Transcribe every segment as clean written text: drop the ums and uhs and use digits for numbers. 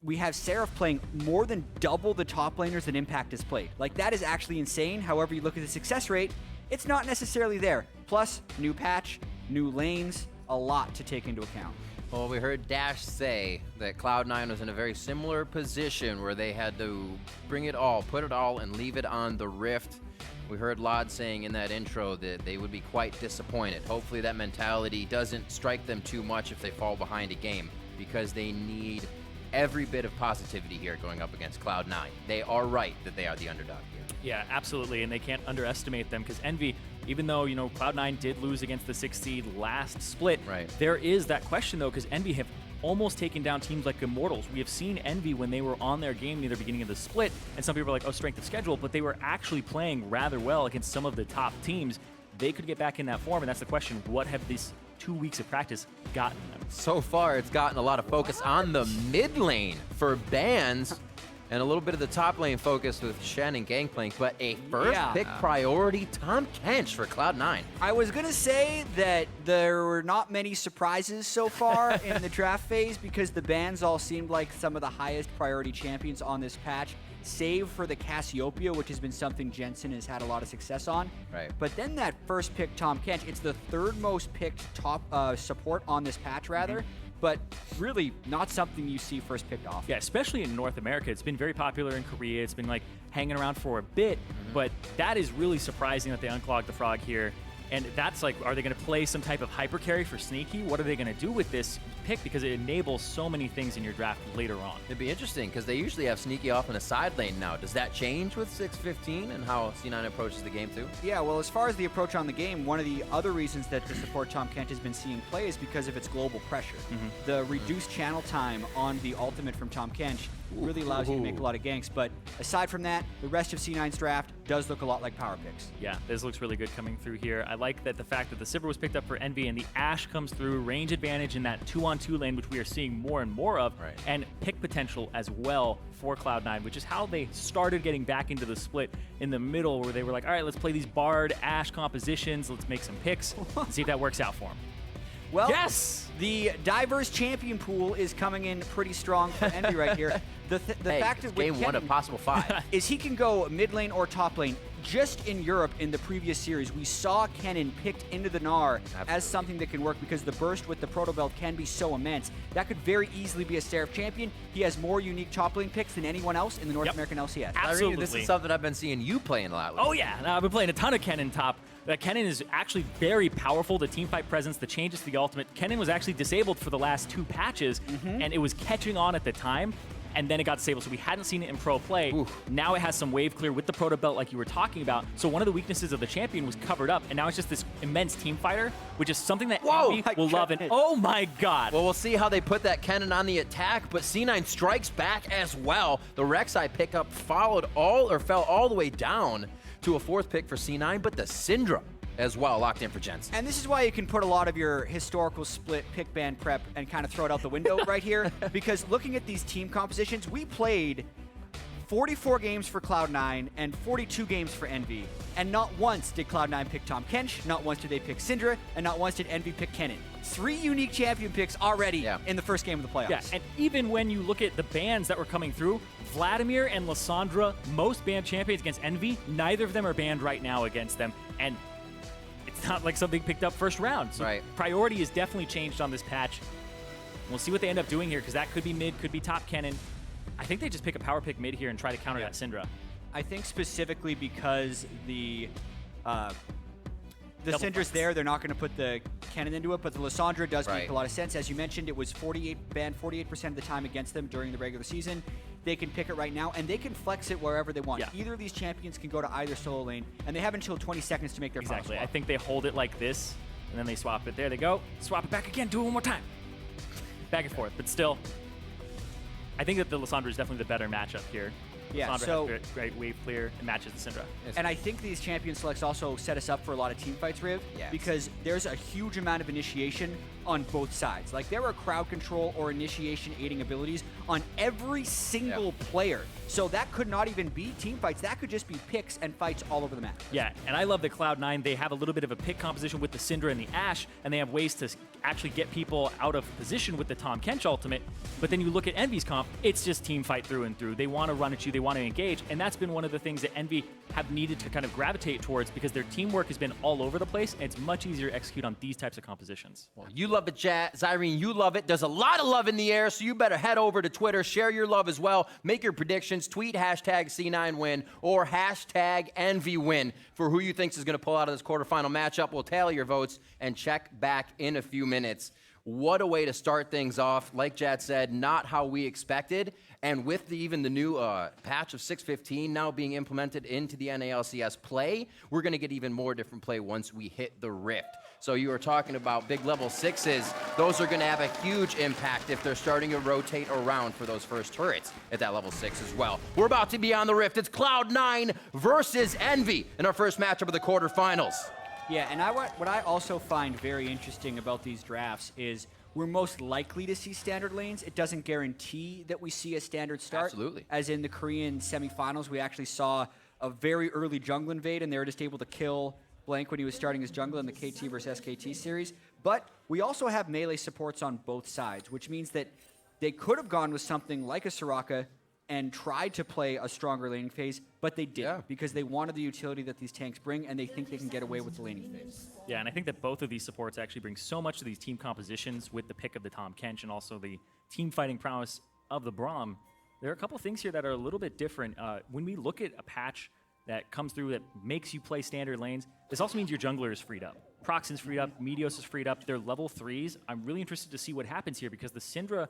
we have Seraph playing more than double the top laners that Impact has played. Like, that is actually insane. However you look at the success rate, it's not necessarily there. Plus, new patch, new lanes, a lot to take into account. Well, we heard Dash say that Cloud9 was in a very similar position where they had to bring it all, put it all, and leave it on the Rift. We heard Lod saying in that intro that they would be quite disappointed. Hopefully that mentality doesn't strike them too much if they fall behind a game, because they need every bit of positivity here going up against Cloud9. They are right that they are the underdog here. Yeah, absolutely, and they can't underestimate them, because Envy, even though, you know, Cloud9 did lose against the 6th seed last split, there is that question, though, because Envy have almost taken down teams like Immortals. We have seen Envy when they were on their game near the beginning of the split, and some people are like, oh, strength of schedule, but they were actually playing rather well against some of the top teams. They could get back in that form, and that's the question. What have these 2 weeks of practice gotten them? So far, it's gotten a lot of focus on the mid lane for bans, and a little bit of the top lane focus with Shen and Gangplank, but a first pick priority, Tahm Kench for Cloud9. I was going to say that there were not many surprises so far in the draft phase, because the bans all seemed like some of the highest priority champions on this patch, save for the Cassiopeia, which has been something Jensen has had a lot of success on. But then that first pick, Tahm Kench, it's the third most picked top support on this patch, rather. But really not something you see first picked off. Yeah, especially in North America. It's been very popular in Korea. It's been like hanging around for a bit, but that is really surprising that they unclogged the frog here. And that's like, are they going to play some type of hyper carry for Sneaky? What are they going to do with this pick? Because it enables so many things in your draft later on. It'd be interesting, because they usually have Sneaky off in a side lane now. Does that change with 6:15 and how C9 approaches the game too? Yeah, well, as far as the approach on the game, one of the other reasons that the support Tahm Kench has been seeing play is because of its global pressure. The reduced channel time on the ultimate from Tahm Kench really allows you to make a lot of ganks. But aside from that, the rest of C9's draft does look a lot like power picks. Yeah, this looks really good coming through here. I like that the fact that the Sivir was picked up for Envy and the Ashe comes through, range advantage in that 2-on-2 lane, which we are seeing more and more of, and pick potential as well for Cloud9, which is how they started getting back into the split in the middle, where they were like, all right, let's play these Bard, Ashe compositions, let's make some picks, and see if that works out for them. Well, the diverse champion pool is coming in pretty strong for Envy right here. The fact that game one of possible 5 is he can go mid lane or top lane. Just in Europe, in the previous series, we saw Kennen picked into the Gnar as something that can work, because the burst with the Proto Belt can be so immense. That could very easily be a Seraph champion. He has more unique top lane picks than anyone else in the North American LCS. Absolutely. This is something I've been seeing you playing a lot with. Oh yeah, I've been playing a ton of Kennen top. Kennen is actually very powerful. The teamfight presence, the changes to the ultimate. Kennen was actually disabled for the last 2 patches, and it was catching on at the time, and then it got disabled, so we hadn't seen it in pro play. Now it has some wave clear with the Proto Belt like you were talking about, so one of the weaknesses of the champion was covered up, and now it's just this immense team fighter, which is something that Envy will love, and oh my god. Well, we'll see how they put that Kennen on the attack, but C9 strikes back as well. The Rek'Sai pickup fell all the way down to a 4th pick for C9, but the Syndra as well locked in for Jensen. And this is why you can put a lot of your historical split pick ban prep and kind of throw it out the window right here, because looking at these team compositions, we played 44 games for Cloud9 and 42 games for Envy, and not once did Cloud9 pick Tahm Kench, not once did they pick Syndra, and not once did Envy pick Kennen. 3 unique champion picks already in the first game of the playoffs. Yeah, and even when you look at the bans that were coming through, Vladimir and Lissandra, most banned champions against Envy, neither of them are banned right now against them, and it's not like something picked up first round. So priority is definitely changed on this patch. We'll see what they end up doing here, because that could be mid, could be top Kennen. I think they just pick a power pick mid here and try to counter that Syndra. I think specifically because the Syndra's there, they're not going to put the Kennen into it, but the Lissandra does make a lot of sense. As you mentioned, it was banned 48% of the time against them during the regular season. They can pick it right now, and they can flex it wherever they want. Either of these champions can go to either solo lane, and they have until 20 seconds to make their final swap. I think they hold it like this, and then they swap it. There they go. Swap it back again. Do it one more time. Back and forth, but still, I think that the Lissandra is definitely the better matchup here. Yeah, Lissandra so has great wave clear and matches the Syndra. And I think these champion selects also set us up for a lot of team fights, Riv, because there's a huge amount of initiation on both sides. Like, there are crowd control or initiation aiding abilities on every single player. So that could not even be team fights. That could just be picks and fights all over the map. Yeah, and I love that Cloud9, they have a little bit of a pick composition with the Syndra and the Ashe, and they have ways to actually get people out of position with the Tahm Kench ultimate. But then you look at EnVy's comp, it's just team fight through and through. They want to run at you, they want to engage, and that's been one of the things that EnVy have needed to kind of gravitate towards because their teamwork has been all over the place, and it's much easier to execute on these types of compositions. Well, you love it, chat. Zyrene, you love it. There's a lot of love in the air, so you better head over to Twitter, share your love as well, make your predictions, tweet hashtag C9win or hashtag EnVyWin for who you think is going to pull out of this quarterfinal matchup. We'll tally your votes and check back in a few minutes. What a way to start things off. Like Jad said, not how we expected. And with even the new patch of 6.15 now being implemented into the NALCS play, we're going to get even more different play once we hit the Rift. So you were talking about big level 6s. Those are going to have a huge impact if they're starting to rotate around for those first turrets at that level 6 as well. We're about to be on the Rift. It's Cloud9 versus EnVy in our first matchup of the quarterfinals. Yeah, and what I also find very interesting about these drafts is we're most likely to see standard lanes. It doesn't guarantee that we see a standard start. Absolutely. As in the Korean semifinals, we actually saw a very early jungle invade, and they were just able to kill Blank when he was starting his jungle in the KT versus SKT series. But we also have melee supports on both sides, which means that they could have gone with something like a Soraka and tried to play a stronger laning phase, but they didn't because they wanted the utility that these tanks bring, and they think they can get away with the laning phase. Yeah, and I think that both of these supports actually bring so much to these team compositions with the pick of the Tahm Kench and also the team fighting prowess of the Braum. There are a couple things here that are a little bit different. When we look at a patch that comes through that makes you play standard lanes, this also means your jungler is freed up. Proxen's freed up, Meteos is freed up. They're level 3s. I'm really interested to see what happens here because the Syndra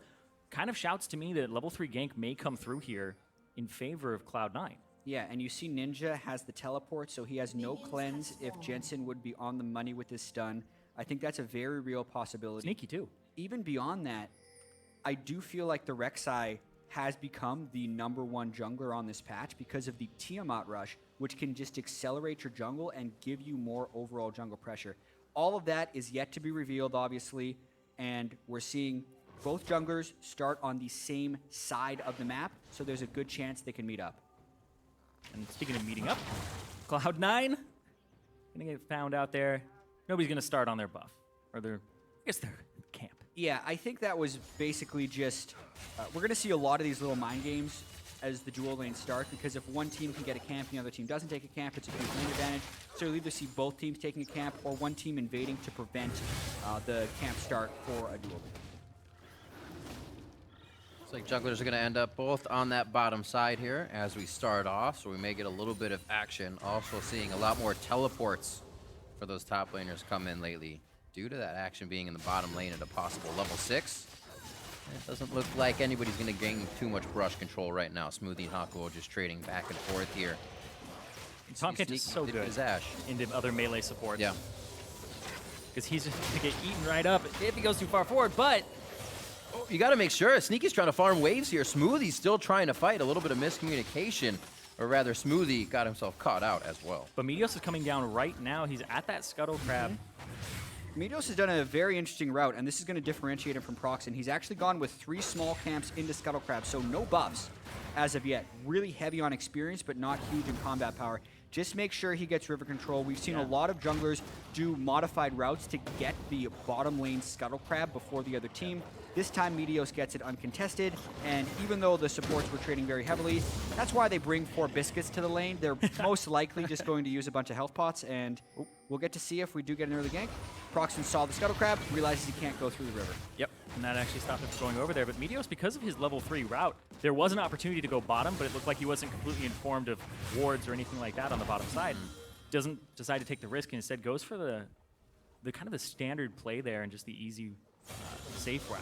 kind of shouts to me that level 3 gank may come through here in favor of Cloud9. Yeah, and you see Ninja has the teleport, so he has no cleanse if Jensen would be on the money with his stun. I think that's a very real possibility. Sneaky too. Even beyond that, I do feel like the Rek'Sai has become the #1 jungler on this patch because of the Tiamat rush, which can just accelerate your jungle and give you more overall jungle pressure. All of that is yet to be revealed, obviously, and we're seeing both junglers start on the same side of the map, so there's a good chance they can meet up. And speaking of meeting up, Cloud9 gonna get found out there. Nobody's gonna start on their buff, or I guess their camp. Yeah, I think that was basically just, we're going to see a lot of these little mind games as the dual lanes start, because if one team can get a camp and the other team doesn't take a camp, it's a huge lane advantage. So you'll either see both teams taking a camp or one team invading to prevent the camp start for a dual lane. Looks like junglers are going to end up both on that bottom side here as we start off, so we may get a little bit of action. Also seeing a lot more teleports for those top laners come in lately due to that action being in the bottom lane at a possible level 6. It doesn't look like anybody's going to gain too much brush control right now. Smoothie and Hakuo just trading back and forth here. Tahm Kench is so good into other melee supports. Yeah. Because he's just going to get eaten right up if he goes too far forward, but you got to make sure. Sneaky's trying to farm waves here. Smoothie's still trying to fight. A little bit of miscommunication, or rather Smoothie got himself caught out as well. But Meteos is coming down right now. He's at that Scuttle Crab. Meteos has done a very interesting route, and this is going to differentiate him from Proxen. He's actually gone with 3 small camps into Scuttle Crab, so no buffs as of yet. Really heavy on experience, but not huge in combat power. Just make sure he gets river control. We've seen a lot of junglers do modified routes to get the bottom lane Scuttle Crab before the other team. This time, Meteos gets it uncontested, and even though the supports were trading very heavily, that's why they bring 4 biscuits to the lane. They're most likely just going to use a bunch of health pots, and we'll get to see if we do get an early gank. Proxen saw the Scuttle Crab, realizes he can't go through the river. Yep, and that actually stopped him from going over there. But Meteos, because of his level 3 route, there was an opportunity to go bottom, but it looked like he wasn't completely informed of wards or anything like that on the bottom side. Doesn't decide to take the risk and instead goes for the kind of the standard play there and just the easy, safe route.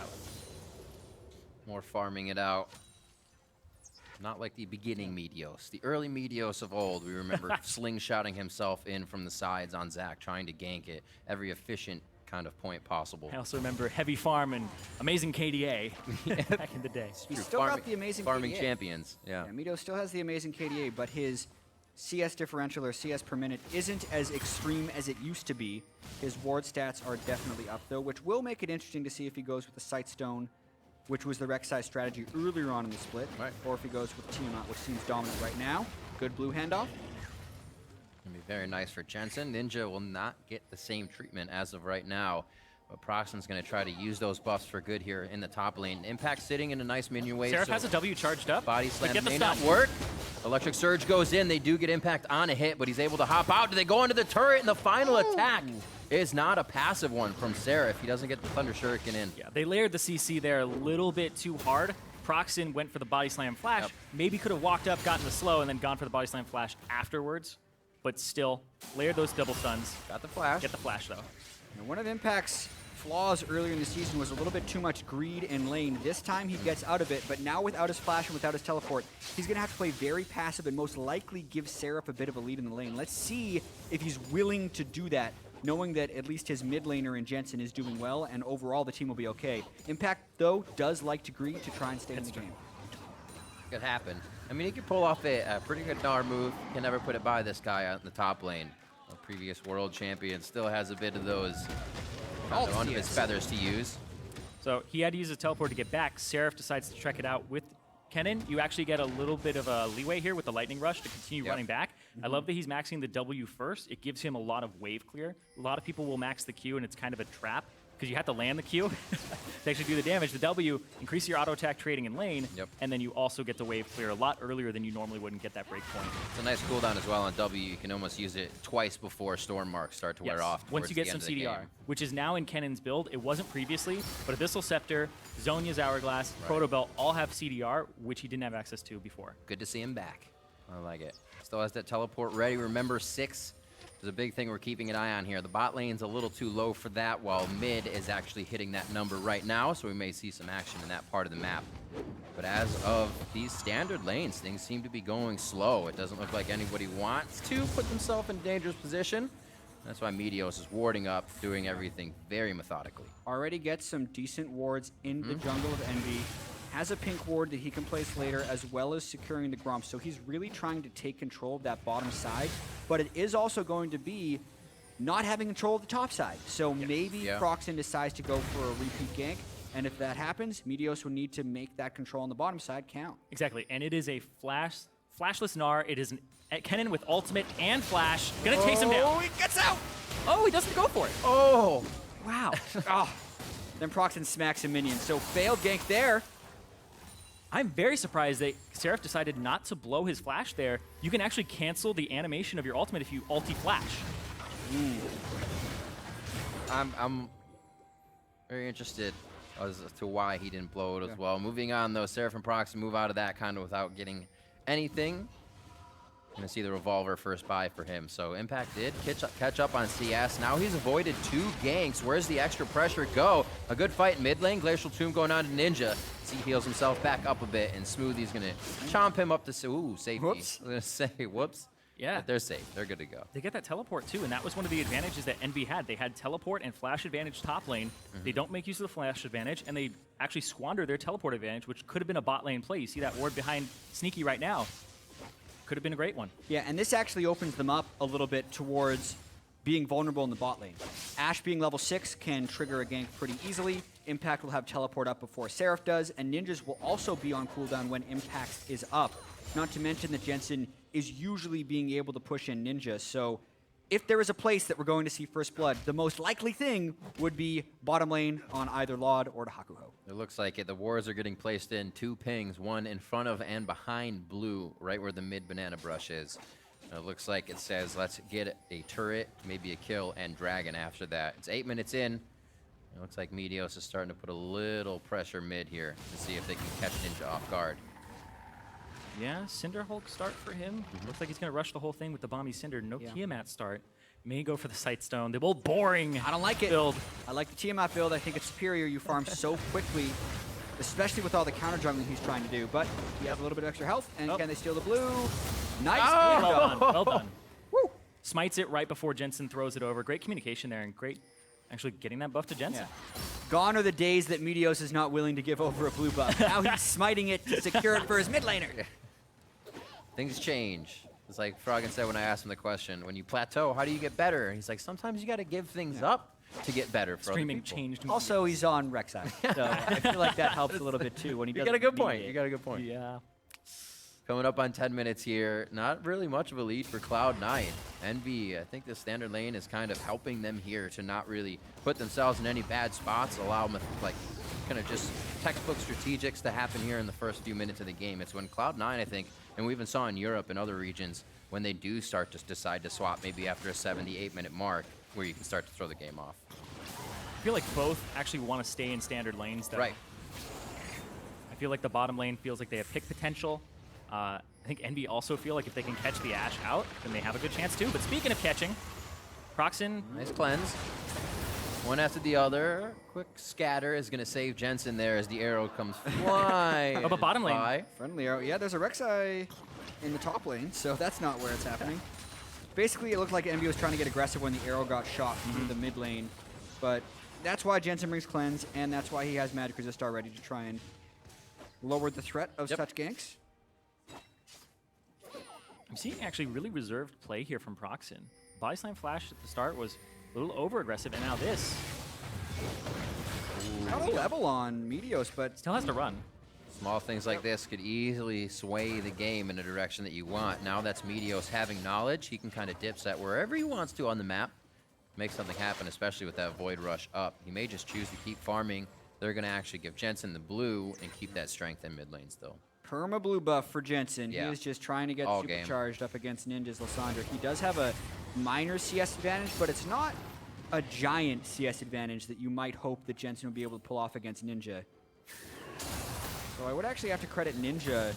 More farming it out. Not like the beginning Meteos. The early Meteos of old, we remember slingshotting himself in from the sides on Zac, trying to gank it every efficient kind of point possible. I also remember heavy farm and amazing KDA back in the day. He's still got the amazing farming KDA. champions. Yeah. Meteos still has the amazing KDA, but his CS differential or CS per minute isn't as extreme as it used to be. His ward stats are definitely up though, which will make it interesting to see if he goes with the Sightstone, which was the Rek'Sai strategy earlier on in the split, or if he goes with Tiamat, which seems dominant right now. Good blue handoff. Gonna be very nice for Jensen. Ninja will not get the same treatment as of right now, but Proxim's gonna try to use those buffs for good here in the top lane. Impact sitting in a nice minion wave. Seraph has a W charged up. Body slam Get the may stun. not work. Electric Surge goes in. They do get Impact on a hit, but he's able to hop out. Do they go into the turret? And the final attack is not a passive one from Seraph. He doesn't get the Thunder Shuriken in. Yeah, they layered the CC there a little bit too hard. Proxin went for the body slam flash. Yep. Maybe could have walked up, gotten the slow, and then gone for the body slam flash afterwards. But still, layered those double stuns. Got the flash. Get the flash, though. Now, one of Impact's flaws earlier in the season was a little bit too much greed in lane. This time he gets out of it, but now without his flash and without his teleport, he's going to have to play very passive and most likely give Seraph a bit of a lead in the lane. Let's see if he's willing to do that, knowing that at least his mid laner in Jensen is doing well, and overall the team will be okay. Impact, though, does like to greed to try and stay in the game. Could happen. I mean, he could pull off a pretty good Gnar move. Can never put it by this guy out in the top lane. A previous world champion still has a bit of those under his feathers to use. So he had to use his teleport to get back. Seraph decides to trek it out with Kennen. You actually get a little bit of a leeway here with the Lightning Rush to continue running back. I love that he's maxing the W first. It gives him a lot of wave clear. A lot of people will max the Q, and it's kind of a trap because you have to land the Q to actually do the damage. The W increases your auto attack trading in lane, and then you also get the wave clear a lot earlier than you normally would and get that break point. It's a nice cooldown as well on W. You can almost use it twice before storm marks start to wear off. Once you get some CDR, which is now in Kennen's build. It wasn't previously, but Abyssal Scepter, Zhonya's Hourglass, Protobelt all have CDR, which he didn't have access to before. Good to see him back. I like it. Still has that teleport ready. Remember, 6 is a big thing we're keeping an eye on here. The bot lane's a little too low for that, while mid is actually hitting that number right now, so we may see some action in that part of the map. But as of these standard lanes, things seem to be going slow. It doesn't look like anybody wants to put themselves in a dangerous position. That's why Meteos is warding up, doing everything very methodically. Already gets some decent wards in the jungle of Envy. Has a pink ward that he can place later, as well as securing the Gromp. So he's really trying to take control of that bottom side, but it is also going to be not having control of the top side. So maybe Proxin decides to go for a repeat gank, and if that happens, Meteos will need to make that control on the bottom side count. Exactly, and it is a flashless Gnar. It is an Kennen with ultimate and flash. Gonna chase him down. Oh, he gets out! Oh, he doesn't go for it. Oh! Wow. Then Proxin smacks a minion, so failed gank there. I'm very surprised that Seraph decided not to blow his flash there. You can actually cancel the animation of your ultimate if you ulti flash. I'm very interested as to why he didn't blow it as well. Moving on, though, Seraph and Proxy move out of that kind of without getting anything. Gonna see the revolver first buy for him. So Impact did catch up on CS. Now he's avoided 2 ganks. Where's the extra pressure go? A good fight in mid lane. Glacial Tomb going on to Ninja. He heals himself back up a bit, and Smoothie's gonna chomp him up to safety. Whoops. I was gonna say whoops. Yeah. But they're safe. They're good to go. They get that teleport too, and that was one of the advantages that Envy had. They had teleport and flash advantage top lane. They don't make use of the flash advantage, and they actually squander their teleport advantage, which could have been a bot lane play. You see that ward behind Sneaky right now. Could have been a great one. Yeah, and this actually opens them up a little bit towards being vulnerable in the bot lane. Ashe being level 6 can trigger a gank pretty easily. Impact will have teleport up before Seraph does, and Ninjas will also be on cooldown when Impact is up. Not to mention that Jensen is usually being able to push in Ninja, so if there is a place that we're going to see First Blood, the most likely thing would be bottom lane on either Laud or Hakuho. It looks like it. The wards are getting placed in 2 pings, one in front of and behind blue, right where the mid banana brush is. It looks like it says, let's get a turret, maybe a kill, and dragon after that. It's 8 minutes in. It looks like Meteos is starting to put a little pressure mid here to see if they can catch Ninja off guard. Yeah, Cinder Hulk start for him. Looks like he's going to rush the whole thing with the Bomby Cinder. No Tiamat start. May go for the Sightstone. The old boring I don't like it. build. I like the Tiamat build. I think it's superior. You farm so quickly, especially with all the counter jungling he's trying to do. But he has a little bit of extra health, and can they steal the blue? Nice. Well done. Well done. Woo. Smites it right before Jensen throws it over. Great communication there, and great actually getting that buff to Jensen. Gone are the days that Meteos is not willing to give over a blue buff. Now he's smiting it to secure it for his mid laner. Things change. It's like Froggen said when I asked him the question, when you plateau, how do you get better? And he's like, sometimes you got to give things up to get better for Streaming other people. changed. Also, he's on Rek'Sai, so I feel like that helps a little bit too when he You doesn't got a good need point. it. You got a good point. Yeah. Coming up on 10 minutes here, not really much of a lead for Cloud9. Envy, I think the standard lane is kind of helping them here to not really put themselves in any bad spots, allow them like kind of just textbook strategics to happen here in the first few minutes of the game. It's when Cloud9, I think, and we even saw in Europe and other regions, when they do start to decide to swap maybe after a 78-minute mark, where you can start to throw the game off. I feel like both actually want to stay in standard lanes, though. Right. I feel like the bottom lane feels like they have pick potential. I think Envy also feel like if they can catch the Ashe out, then they have a good chance too. But speaking of catching, Proxen. Nice cleanse. One after the other. Quick scatter is going to save Jensen there as the arrow comes flying. Oh, but bottom lane. by. Friendly arrow. Yeah, there's a Rek'Sai in the top lane, so that's not where it's happening. Basically, it looked like Envy was trying to get aggressive when the arrow got shot through the mid lane, but that's why Jensen brings cleanse, and that's why he has Magic Resistar ready to try and lower the threat of such ganks. I'm seeing actually really reserved play here from Proxen. Body Slam Flash at the start was a little over-aggressive, and now this. Not a level on Meteos, but Still has to run. Small things like this could easily sway the game in a direction that you want. Now that's Meteos having knowledge. He can kind of dip set wherever he wants to on the map. Make something happen, especially with that Void Rush up. He may just choose to keep farming. They're going to actually give Jensen the blue and keep that strength in mid lane still. perma blue buff for Jensen. Yeah. He is just trying to get All game. supercharged up against Ninja's Lysandra. He does have a minor CS advantage, but it's not a giant CS advantage that you might hope that Jensen will be able to pull off against Ninja. So I would actually have to credit Ninja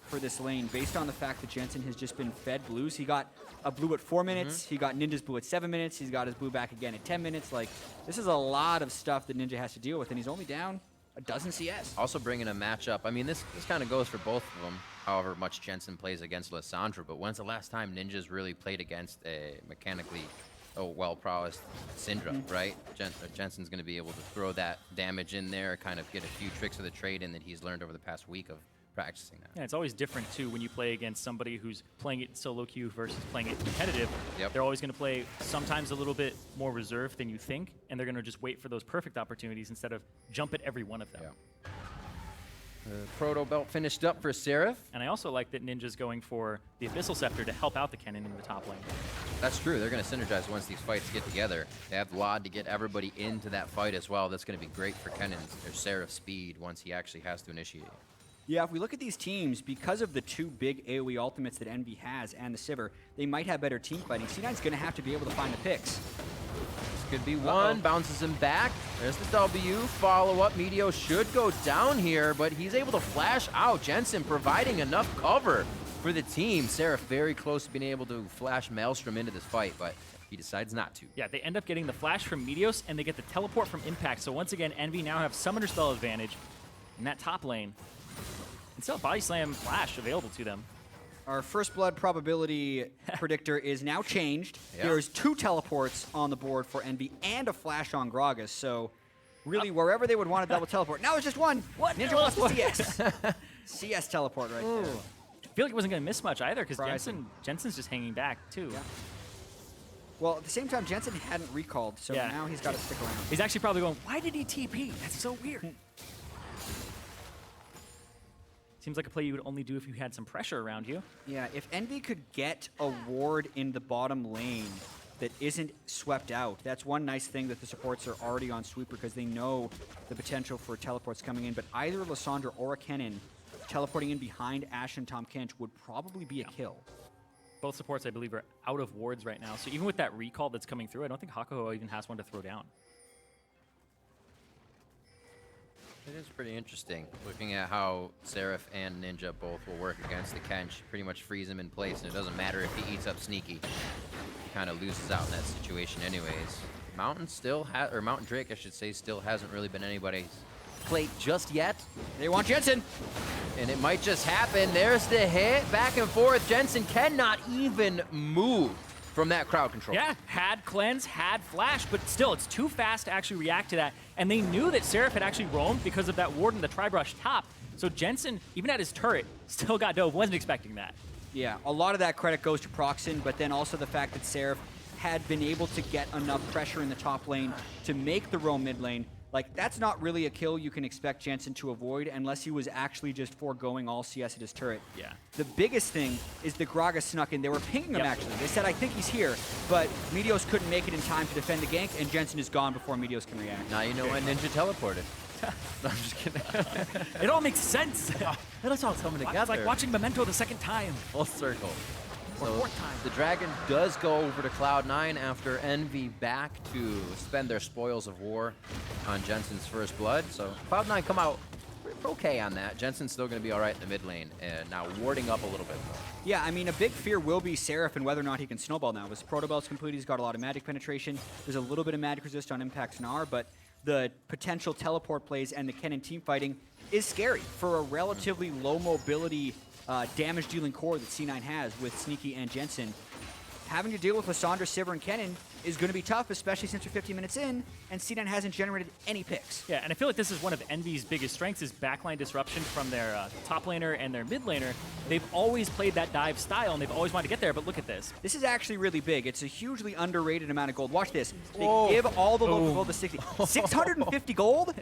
for this lane based on the fact that Jensen has just been fed blues. He got a blue at 4 minutes. He got Ninja's blue at 7 minutes. He's got his blue back again at 10 minutes. Like, this is a lot of stuff that Ninja has to deal with, and he's only down a dozen CS. Also bringing a matchup. I mean, this kind of goes for both of them, however much Jensen plays against Lysandra, but when's the last time Ninja's really played against a mechanically well-prowessed Syndra, right? Jensen's going to be able to throw that damage in there, kind of get a few tricks of the trade in that he's learned over the past week of practicing that. Yeah, it's always different, too, when you play against somebody who's playing it solo queue versus playing it competitive. Yep. They're always going to play sometimes a little bit more reserved than you think, and they're going to just wait for those perfect opportunities instead of jump at every one of them. Yeah. The Proto Belt finished up for Seraph. And I also like that Ninja's going for the Abyssal Scepter to help out the Kennen in the top lane. That's true. They're going to synergize once these fights get together. They have LoD to get everybody into that fight as well. That's going to be great for Kennen's or Seraph's speed once he actually has to initiate. Yeah, if we look at these teams, because of the two big AoE ultimates that Envy has and the Sivir, they might have better team fighting. C9's going to have to be able to find the picks. This could be one. Bounces him back. There's the W. Follow-up. Meteo should go down here, but he's able to flash out. Jensen providing enough cover for the team. Seraph very close to being able to flash Maelstrom into this fight, but he decides not to. Yeah, they end up getting the flash from Meteos, and they get the teleport from Impact. So once again, Envy now have Summoner Spell advantage in that top lane. And still Body Slam Flash available to them. Our first blood probability predictor is now changed. Yeah. There's 2 teleports on the board for Envy and a flash on Gragas. So really, wherever they would want a double teleport. Now it's just one. What? Ninja wants the CS. CS teleport right there. I feel like he wasn't going to miss much either because Surprising. Jensen's just hanging back too. Yeah. Well, at the same time, Jensen hadn't recalled, so Yeah. now he's got to stick around. He's actually probably going, why did he TP? That's so weird. Seems like a play you would only do if you had some pressure around you. Yeah, if Envy could get a ward in the bottom lane that isn't swept out, that's one nice thing that the supports are already on Sweeper because they know the potential for teleports coming in. But either Lysandra or a Kennen teleporting in behind Ashe and Tahm Kench would probably be a kill. Both supports, I believe, are out of wards right now. So even with that recall that's coming through, I don't think Hakuho even has one to throw down. It is pretty interesting looking at how Seraph and Ninja both will work against the Kench. Pretty much freeze him in place, and it doesn't matter if he eats up Sneaky. He kind of loses out in that situation anyways. Mountain Drake, I should say, still hasn't really been anybody's plate just yet. They want Jensen. And it might just happen. There's the hit. Back and forth. Jensen cannot even move from that crowd control. Yeah, had cleanse, had flash, but still, it's too fast to actually react to that. And they knew that Seraph had actually roamed because of that ward in the Tri-Brush top. So Jensen, even at his turret, still got dove, wasn't expecting that. Yeah, a lot of that credit goes to Proxen, but then also the fact that Seraph had been able to get enough pressure in the top lane to make the roam mid lane. Like, that's not really a kill you can expect Jensen to avoid unless he was actually just foregoing all CS at his turret. Yeah. The biggest thing is the Gragas snuck in. They were pinging him, actually. They said, I think he's here, but Meteos couldn't make it in time to defend the gank, and Jensen is gone before Meteos can react. Now you know when Ninja teleported. No, I'm just kidding. It all makes sense. Let us all come together. It's like watching Memento the second time. Full circle. Or So fourth time. the Dragon does go over to Cloud9 after Envy back to spend their spoils of war on Jensen's first blood. So Cloud9 come out okay on that. Jensen's still going to be all right in the mid lane, and now warding up a little bit more. Yeah, I mean, a big fear will be Seraph and whether or not he can snowball now. With his Protobel's complete, he's got a lot of magic penetration. There's a little bit of magic resist on Impact Snar, but the potential teleport plays and the Kennen team fighting is scary for a relatively low mobility damage-dealing core that C9 has with Sneaky and Jensen. Having to deal with Lissandra, Sivir, and Kennen is going to be tough, especially since we're 15 minutes in, and C9 hasn't generated any picks. Yeah, and I feel like this is one of Envy's biggest strengths is backline disruption from their top laner and their mid laner. They've always played that dive style, and they've always wanted to get there, but look at this. This is actually really big. It's a hugely underrated amount of gold. Watch this. They Whoa. give all the local gold to 60. 650 gold?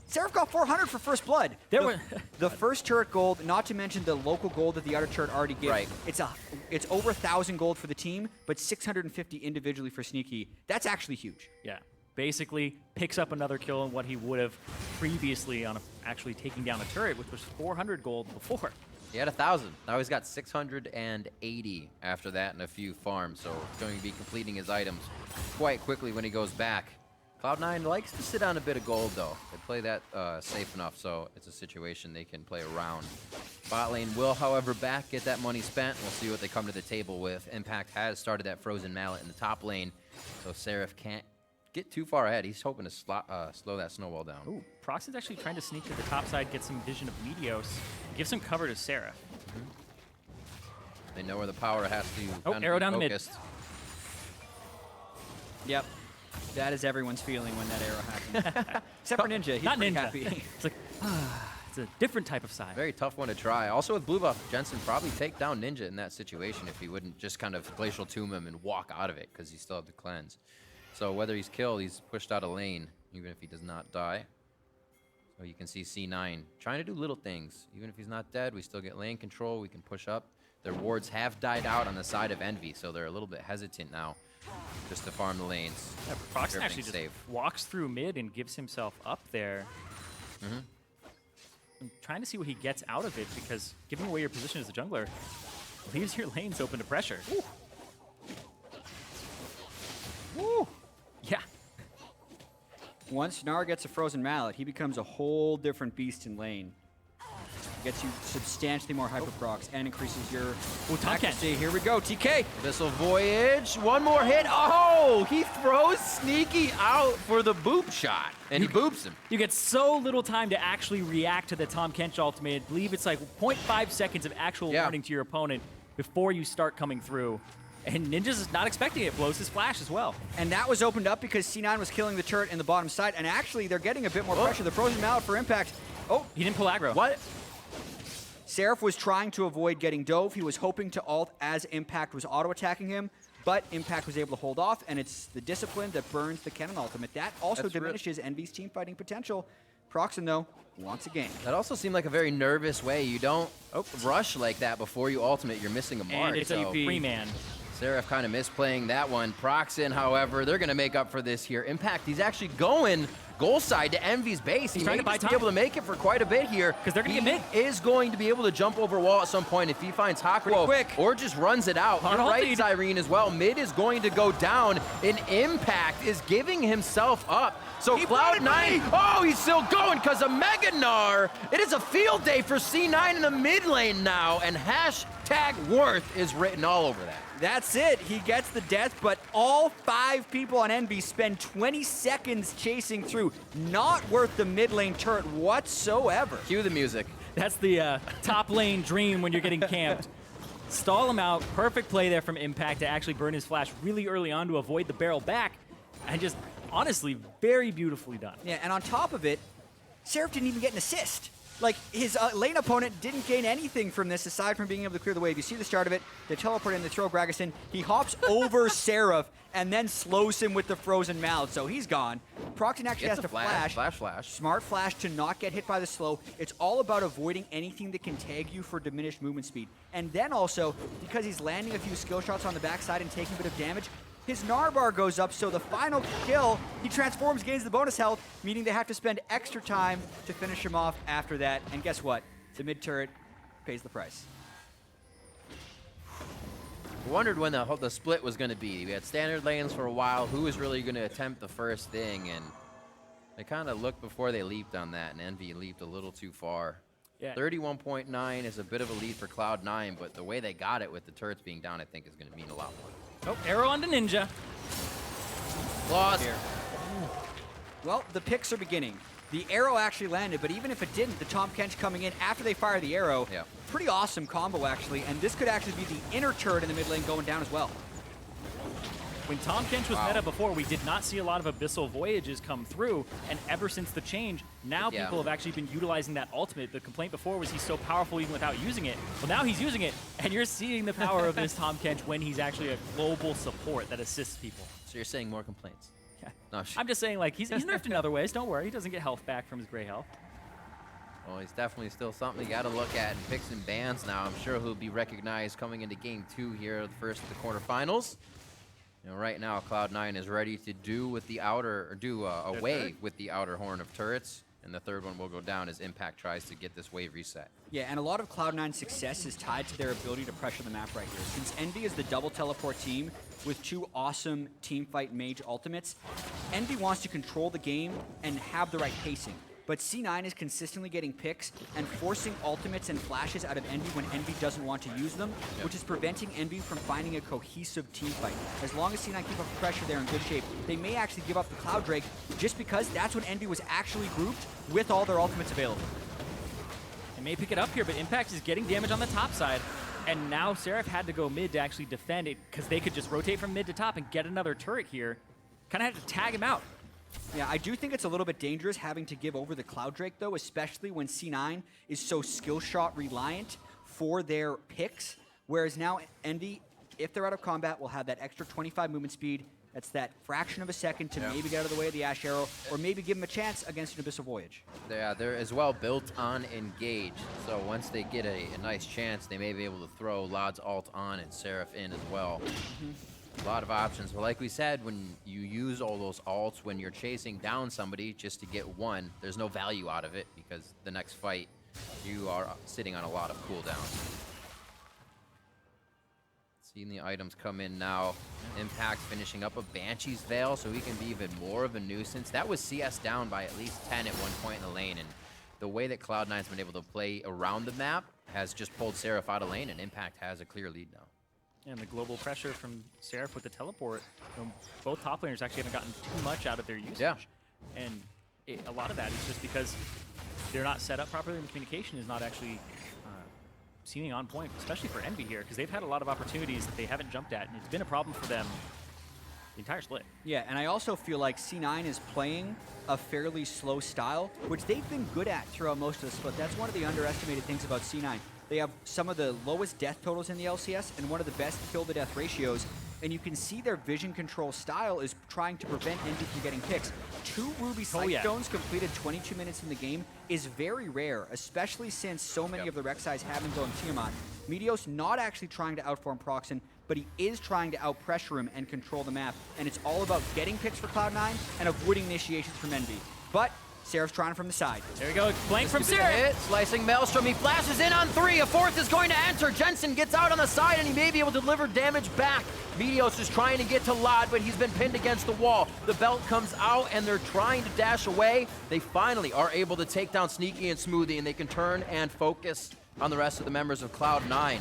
Seraph got 400 for first blood. The first turret gold, not to mention the local gold that the other turret already gives. Right. It's over 1,000 gold for the team, but 650 individually for Sneaky. That's actually huge. Yeah, basically picks up another kill on what he would have previously on actually taking down a turret, which was 400 gold before. He had 1,000. Now he's got 680 after that in a few farms, so he's going to be completing his items quite quickly when he goes back. Cloud9 likes to sit on a bit of gold, though. They play that safe enough, so it's a situation they can play around. Bot lane will, however, get that money spent. We'll see what they come to the table with. Impact has started that Frozen Mallet in the top lane, so Seraph can't get too far ahead. He's hoping to slow that snowball down. Ooh, Proxen's actually trying to sneak to the top side, get some vision of Meteos, give some cover to Seraph. They know where the power has to arrow down the mid. Yep. That is everyone's feeling when that arrow happens. Except for Ninja. He's Not pretty Ninja. happy. It's like, it's a different type of side. Very tough one to try. Also with blue buff, Jensen probably take down Ninja in that situation if he wouldn't just kind of glacial tomb him and walk out of it because he still had the cleanse. So whether he's killed, he's pushed out of lane, even if he does not die. So you can see C9 trying to do little things. Even if he's not dead, we still get lane control. We can push up. Their wards have died out on the side of Envy, so they're a little bit hesitant now just to farm the lanes. Yeah, Proxen actually just safe. walks through mid and gives himself up there. I'm trying to see what he gets out of it because giving away your position as a jungler leaves your lanes open to pressure. Woo. Woo. Yeah. Once Gnar gets a Frozen Mallet, he becomes a whole different beast in lane. Gets you substantially more hyperprocs and increases your accuracy. Here we go, TK. Abyssal Voyage, one more hit. Oh, he throws Sneaky out for the boop shot, and he boops him. You get so little time to actually react to the Tom Kench ultimate. I believe it's like 0.5 seconds of actual warning to your opponent before you start coming through. And Ninja's not expecting it, blows his flash as well. And that was opened up because C9 was killing the turret in the bottom side, and actually they're getting a bit more pressure. The Frozen Mallet for Impact. Oh, he didn't pull aggro. What? Seraph was trying to avoid getting dove. He was hoping to ult as Impact was auto-attacking him, but Impact was able to hold off, and it's the discipline that burns the Kennen ultimate. That also diminishes Envy's team fighting potential. Proxen, though, wants a game. That also seemed like a very nervous way. You don't rush like that before you ultimate. You're missing a mark. And it's a free man. Seraph kind of misplaying that one. Proxen, however, they're going to make up for this here. Impact, he's actually going goal side to Envy's base. He's he trying may to buy just be time. able to make it for quite a bit here. Because they're going to get mid. He is going to be able to jump over wall at some point if he finds Hakuo or just runs it out. You're right, Zyrene, as well. Mid is going to go down, and Impact is giving himself up. So Cloud9, oh, he's still going because of Mega Gnar. It is a field day for C9 in the mid lane now, and #worth is written all over that. That's it. He gets the death, but all 5 people on Envy spend 20 seconds chasing through. Not worth the mid lane turret whatsoever. Cue the music. That's the top lane dream when you're getting camped. Stall him out. Perfect play there from Impact to actually burn his flash really early on to avoid the barrel back. And just, honestly, very beautifully done. Yeah, and on top of it, Seraph didn't even get an assist. Like, his lane opponent didn't gain anything from this aside from being able to clear the wave. You see the start of it, they teleport in, they throw Gragas in. He hops over Seraph and then slows him with the frozen mouth, so he's gone. Proxen actually has to flash. Flash. Smart flash to not get hit by the slow. It's all about avoiding anything that can tag you for diminished movement speed. And then also, because he's landing a few skill shots on the backside and taking a bit of damage, his Gnar bar goes up, so the final kill, he transforms, gains the bonus health, meaning they have to spend extra time to finish him off after that. And guess what? The mid turret pays the price. Wondered when the split was going to be. We had standard lanes for a while. Who was really going to attempt the first thing? And they kind of looked before they leaped on that, and Envy leaped a little too far. Yeah. 31.9 is a bit of a lead for Cloud9, but the way they got it with the turrets being down, I think is going to mean a lot more. Oh, arrow onto Ninja. Lost. Here. Well, the picks are beginning. The arrow actually landed, but even if it didn't, the Tahm Kench coming in after they fire the arrow, pretty awesome combo actually, and this could actually be the inner turret in the mid lane going down as well. When Tahm Kench was meta before, we did not see a lot of Abyssal Voyages come through, and ever since the change, now people have actually been utilizing that ultimate. The complaint before was he's so powerful even without using it. Well, now he's using it, and you're seeing the power of this Tahm Kench when he's actually a global support that assists people. So you're saying more complaints? Yeah. No, I'm just saying, like, he's nerfed in other ways. Don't worry, he doesn't get health back from his gray health. Well, he's definitely still something you got to look at in picks and bans now. I'm sure he'll be recognized coming into Game 2 here, the first of the quarterfinals. You know, right now, Cloud9 is ready to do with the outer, or do a wave with the outer horn of turrets, and the third one will go down as Impact tries to get this wave reset. Yeah, and a lot of Cloud9's success is tied to their ability to pressure the map right here. Since Envy is the double teleport team with two awesome teamfight mage ultimates, Envy wants to control the game and have the right pacing. But C9 is consistently getting picks and forcing ultimates and flashes out of Envy when Envy doesn't want to use them, which is preventing Envy from finding a cohesive team fight. As long as C9 keep up the pressure, they're in good shape. They may actually give up the Cloud Drake just because that's when Envy was actually grouped with all their ultimates available. They may pick it up here, but Impact is getting damage on the top side. And now Seraph had to go mid to actually defend it because they could just rotate from mid to top and get another turret here. Kind of had to tag him out. Yeah, I do think it's a little bit dangerous having to give over the Cloud Drake, though, especially when C9 is so skill shot reliant for their picks. Whereas now Envy, if they're out of combat, will have that extra 25 movement speed. That's that fraction of a second to maybe get out of the way of the Ash Arrow, or maybe give them a chance against an Abyssal Voyage. Yeah, they're as well built on Engage. So once they get a nice chance, they may be able to throw Lod's ult on and Seraph in as well. A lot of options, but like we said, when you use all those ults, when you're chasing down somebody just to get one, there's no value out of it because the next fight, you are sitting on a lot of cooldowns. Seeing the items come in now. Impact finishing up a Banshee's Veil so he can be even more of a nuisance. That was CS down by at least 10 at one point in the lane, and the way that Cloud9's been able to play around the map has just pulled Seraph out of lane, and Impact has a clear lead now. And the global pressure from Seraph with the teleport, both top laners actually haven't gotten too much out of their usage. Yeah. And a lot of that is just because they're not set up properly and the communication is not actually seeming on point, especially for Envy here, because they've had a lot of opportunities that they haven't jumped at, and it's been a problem for them the entire split. Yeah, and I also feel like C9 is playing a fairly slow style, which they've been good at throughout most of the split. That's one of the underestimated things about C9. They have some of the lowest death totals in the LCS and one of the best kill-to-death ratios, and you can see their vision control style is trying to prevent Envy from getting picks. 2 Ruby Sight Stones completed 22 minutes in the game is very rare, especially since so many of the Rek'Sais have been going Tiamat. Meteos not actually trying to outform Proxen, but he is trying to outpressure him and control the map, and it's all about getting picks for Cloud9 and avoiding initiations from Envy. But Seraph's trying from the side. There we go, flank from Seraph. Slicing Maelstrom, he flashes in on 3, a 4th is going to enter. Jensen gets out on the side and he may be able to deliver damage back. Meteos is trying to get to Lod, but he's been pinned against the wall. The belt comes out and they're trying to dash away. They finally are able to take down Sneaky and Smoothie, and they can turn and focus on the rest of the members of Cloud9.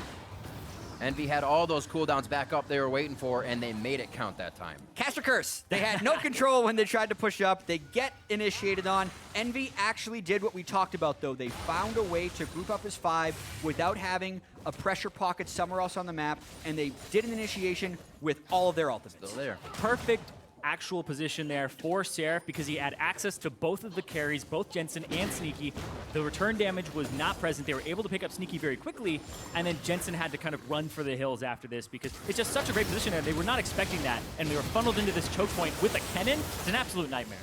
Envy had all those cooldowns back up they were waiting for, and they made it count that time. Caster Curse. They had no control when they tried to push up. They get initiated on. Envy actually did what we talked about, though. They found a way to group up as 5 without having a pressure pocket somewhere else on the map, and they did an initiation with all of their ultimates. Still there. Perfect actual position there for Seraph because he had access to both of the carries, both Jensen and Sneaky. The return damage was not present. They were able to pick up Sneaky very quickly, and then Jensen had to kind of run for the hills after this because it's just such a great position there. They were not expecting that, and they were funneled into this choke point with a cannon. It's an absolute nightmare.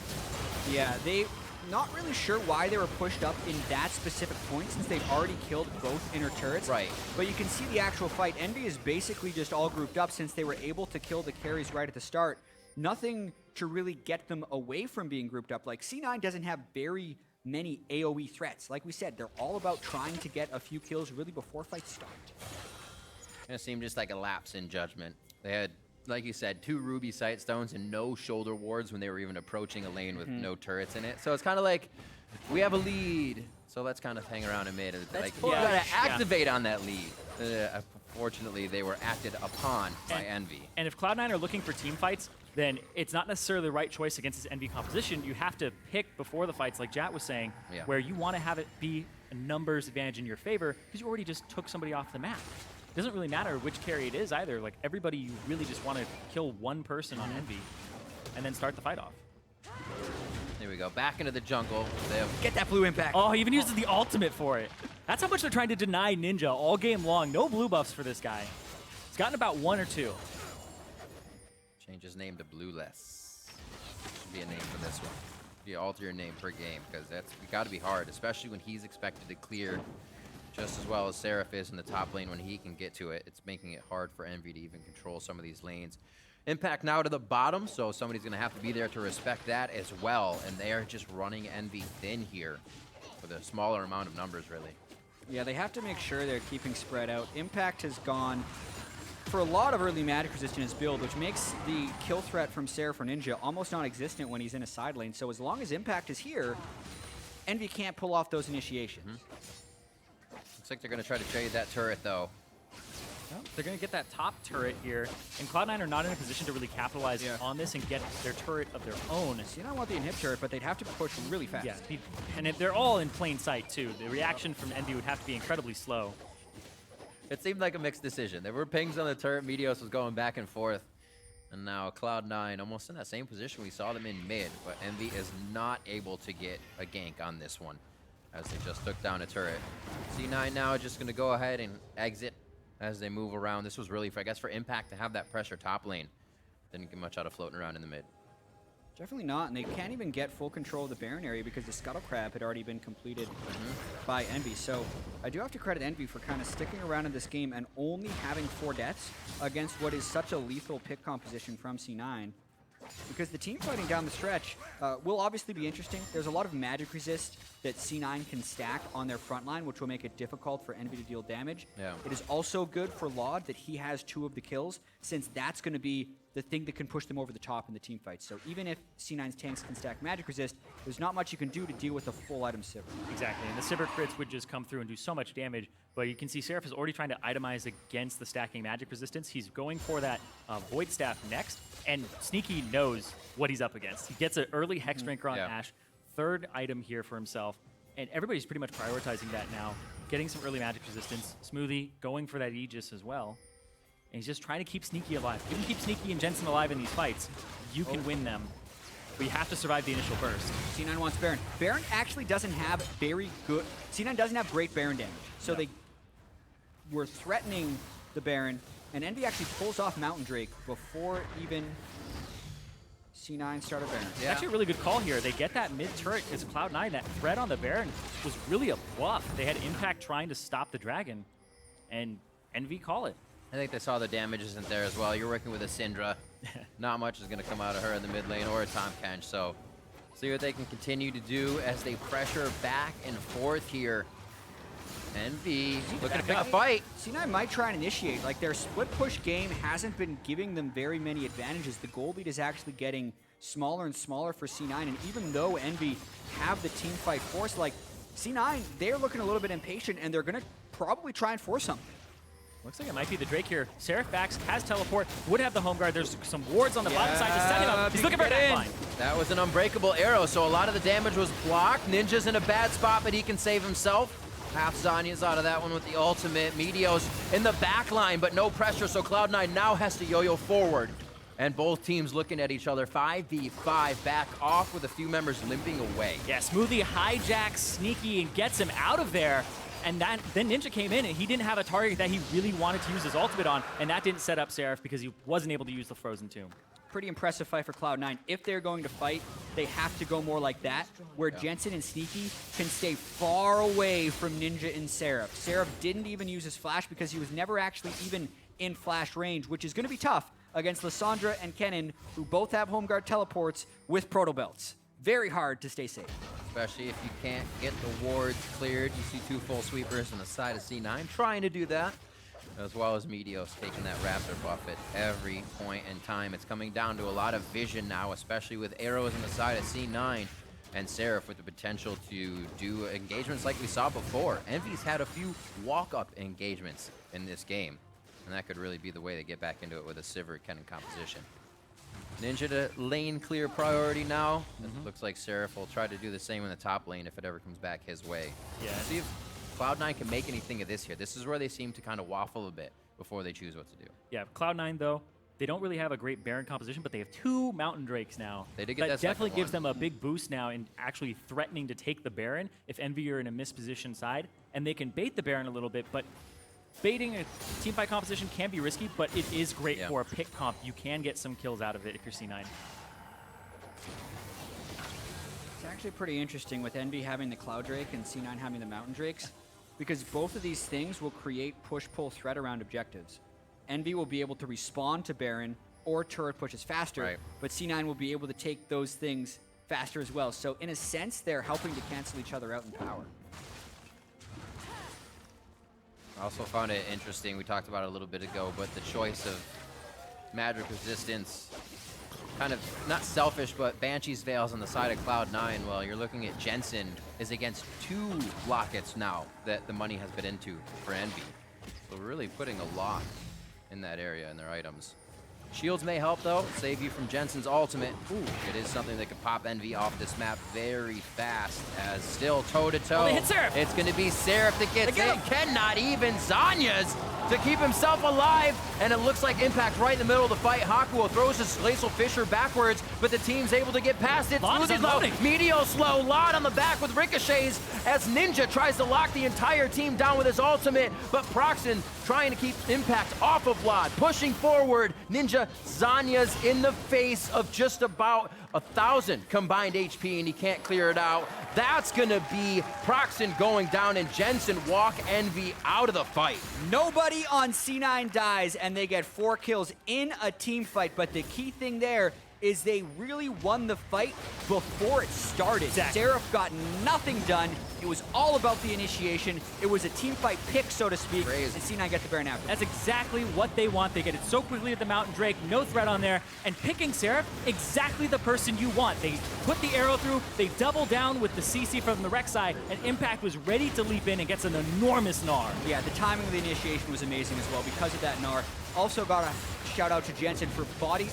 Yeah, they not really sure why they were pushed up in that specific point since they've already killed both inner turrets. Right. But you can see the actual fight. Envy is basically just all grouped up since they were able to kill the carries right at the start. Nothing to really get them away from being grouped up. Like, C9 doesn't have very many AoE threats. Like we said, they're all about trying to get a few kills really before fights start. It seemed just like a lapse in judgment. They had, like you said, 2 ruby sight stones and no shoulder wards when they were even approaching a lane with no turrets in it. So it's kind of like, we have a lead, so let's kind of hang around in mid. Like, we gotta activate on that lead. Unfortunately, they were acted upon by Envy. And if Cloud9 are looking for team fights, then it's not necessarily the right choice against this Envy composition. You have to pick before the fights, like Jat was saying, where you want to have it be a numbers advantage in your favor because you already just took somebody off the map. It doesn't really matter which carry it is either. Like, everybody, you really just want to kill one person on Envy and then start the fight off. Here we go, back into the jungle. Get that blue impact. Oh, he even uses the ultimate for it. That's how much they're trying to deny Ninja all game long. No blue buffs for this guy. He's gotten about 1 or 2. Change his name to Blueless. Should be a name for this one. You alter your name per game because that's got to be hard, especially when he's expected to clear just as well as Seraph is in the top lane when he can get to it. It's making it hard for Envy to even control some of these lanes. Impact now to the bottom, so somebody's going to have to be there to respect that as well. And they are just running Envy thin here with a smaller amount of numbers, really. Yeah, they have to make sure they're keeping spread out. Impact has gone for a lot of early magic resist in his build, which makes the kill threat from Seraph or Ninja almost non-existent when he's in a side lane. So as long as Impact is here, Envy can't pull off those initiations. Looks like they're going to try to trade that turret, though. Well, they're going to get that top turret here, and Cloud9 are not in a position to really capitalize on this and get their turret of their own. So you don't want the inhib turret, but they'd have to push really fast. Yeah, and they're all in plain sight, too. The reaction from Envy would have to be incredibly slow. It seemed like a mixed decision. There were pings on the turret, Meteos was going back and forth, and now Cloud9 almost in that same position we saw them in mid, but Envy is not able to get a gank on this one, as they just took down a turret. C9 now just going to go ahead and exit as they move around. This was really, I guess, for Impact to have that pressure top lane. Didn't get much out of floating around in the mid. Definitely not, and they can't even get full control of the Baron area because the Scuttle Crab had already been completed by Envy. So I do have to credit Envy for kind of sticking around in this game and only having 4 deaths against what is such a lethal pick composition from C9. Because the team fighting down the stretch will obviously be interesting. There's a lot of magic resist that C9 can stack on their front line, which will make it difficult for Envy to deal damage. It is also good for Laud that he has 2 of the kills, since that's going to be the thing that can push them over the top in the team fight. So even if C9's tanks can stack magic resist, there's not much you can do to deal with a full item Sivir. Exactly, and the Sivir crits would just come through and do so much damage, but you can see Seraph is already trying to itemize against the stacking magic resistance. He's going for that Void Staff next, and Sneaky knows what he's up against. He gets an early Hexdrinker on Ashe, 3rd item here for himself, and everybody's pretty much prioritizing that now, getting some early magic resistance. Smoothie going for that Aegis as well. And he's just trying to keep Sneaky alive. You can keep Sneaky and Jensen alive in these fights. You can win them. But you have to survive the initial burst. C9 wants Baron. Baron actually doesn't have very good... C9 doesn't have great Baron damage. So they were threatening the Baron, and Envy actually pulls off Mountain Drake before even C9 started Baron. It's actually a really good call here. They get that mid-turret because Cloud9, that threat on the Baron was really a bluff. They had Impact trying to stop the Dragon, and Envy call it. I think they saw the damage isn't there as well. You're working with a Syndra. Not much is going to come out of her in the mid lane or a Tahm Kench, so see what they can continue to do as they pressure back and forth here. Envy looking to pick a fight. C9 might try and initiate. Like, their split push game hasn't been giving them very many advantages. The goal lead is actually getting smaller and smaller for C9, and even though Envy have the team fight force, like, C9, they're looking a little bit impatient, and they're going to probably try and force something. Looks like it might be the Drake here. Seraph backs, has teleport, would have the home guard. There's some wards on the bottom side to set him up. He's looking for a backline. That was an unbreakable arrow, so a lot of the damage was blocked. Ninja's in a bad spot, but he can save himself. Half Zanya's out of that one with the ultimate. Meteos in the back line, but no pressure, so Cloud9 now has to yo-yo forward. And both teams looking at each other, 5v5, back off with a few members limping away. Yeah, Smoothie hijacks Sneaky and gets him out of there. And then Ninja came in, and he didn't have a target that he really wanted to use his ultimate on, and that didn't set up Seraph because he wasn't able to use the Frozen Tomb. Pretty impressive fight for Cloud9. If they're going to fight, they have to go more like that, where Jensen and Sneaky can stay far away from Ninja and Seraph. Seraph didn't even use his flash because he was never actually even in flash range, which is going to be tough against Lissandra and Kennen, who both have home guard teleports with proto belts. Very hard to stay safe. Especially if you can't get the wards cleared. You see 2 full sweepers on the side of C9 trying to do that, as well as Meteos taking that Raptor buff at every point in time. It's coming down to a lot of vision now, especially with arrows on the side of C9 and Seraph with the potential to do engagements like we saw before. EnVy's had a few walk-up engagements in this game, and that could really be the way they get back into it with a Sivir Kennen composition. Ninja to lane clear priority now. It looks like Seraph will try to do the same in the top lane if it ever comes back his way. Yeah. See if Cloud9 can make anything of this here. This is where they seem to kind of waffle a bit before they choose what to do. Yeah, Cloud9, though, they don't really have a great Baron composition, but they have 2 Mountain Drakes now. They did get that definitely second gives one. them a big boost now in actually threatening to take the Baron if EnVy are in a mispositioned side, and they can bait the Baron a little bit, but baiting a teamfight composition can be risky, but it is great for a pick comp. You can get some kills out of it if you're C9. It's actually pretty interesting with EnVy having the Cloud Drake and C9 having the Mountain Drakes, because both of these things will create push-pull threat around objectives. EnVy will be able to respond to Baron or turret pushes faster, but C9 will be able to take those things faster as well. So in a sense, they're helping to cancel each other out in power. I also found it interesting, we talked about it a little bit ago, but the choice of magic resistance, kind of not selfish, but Banshee's Veils on the side of Cloud9. Well, you're looking at Jensen is against 2 lockets now that the money has been into for EnVy. So we're really putting a lot in that area in their items. Shields may help though, save you from Jensen's ultimate. Ooh, it is something that could pop EnVy off this map very fast, as still toe-to-toe. Oh, they hit Seraph. It's gonna be Seraph that gets it. Cannot even Zanya's to keep himself alive, and it looks like Impact right in the middle of the fight. Hakuo throws his Glacial Fissure backwards, but the team's able to get past it. Smoothie's low, Meteos low, Lod on the back with ricochets as Ninja tries to lock the entire team down with his ultimate, but Proxen trying to keep Impact off of Lod, pushing forward. Ninja Zanya's in the face of just about 1,000 combined HP, and he can't clear it out. That's gonna be Proxen going down, and Jensen walk EnVy out of the fight. Nobody on C9 dies, and they get 4 kills in a team fight, but the key thing there is they really won the fight before it started. Exactly. Seraph got nothing done. It was all about the initiation. It was a team fight pick, so to speak, and C9 get the Baron after. That's exactly what they want. They get it so quickly at the Mountain Drake, no threat on there, and picking Seraph, exactly the person you want. They put the arrow through, they double down with the CC from the Rex side, and Impact was ready to leap in and gets an enormous Gnar. Yeah, the timing of the initiation was amazing as well because of that Gnar. Also got a shout out to Jensen for bodying.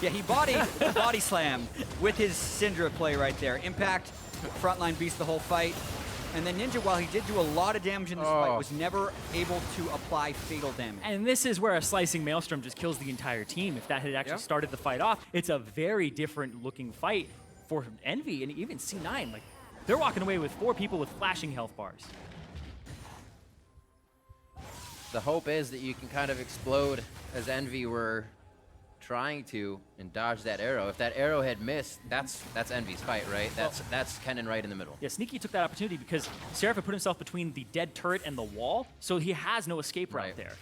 Yeah, he bodied the body slam with his Syndra play right there. Impact, frontline beats the whole fight. And then Ninja, while he did do a lot of damage in this fight, was never able to apply fatal damage. And this is where a slicing Maelstrom just kills the entire team. If that had actually started the fight off, it's a very different looking fight for EnVy and even C9. Like, they're walking away with 4 people with flashing health bars. The hope is that you can kind of explode as EnVy were trying to and dodge that arrow. If that arrow had missed, that's EnVy's fight, right? That's Kennen right in the middle. Yeah, Sneaky took that opportunity because Seraph had put himself between the dead turret and the wall, so he has no escape route there.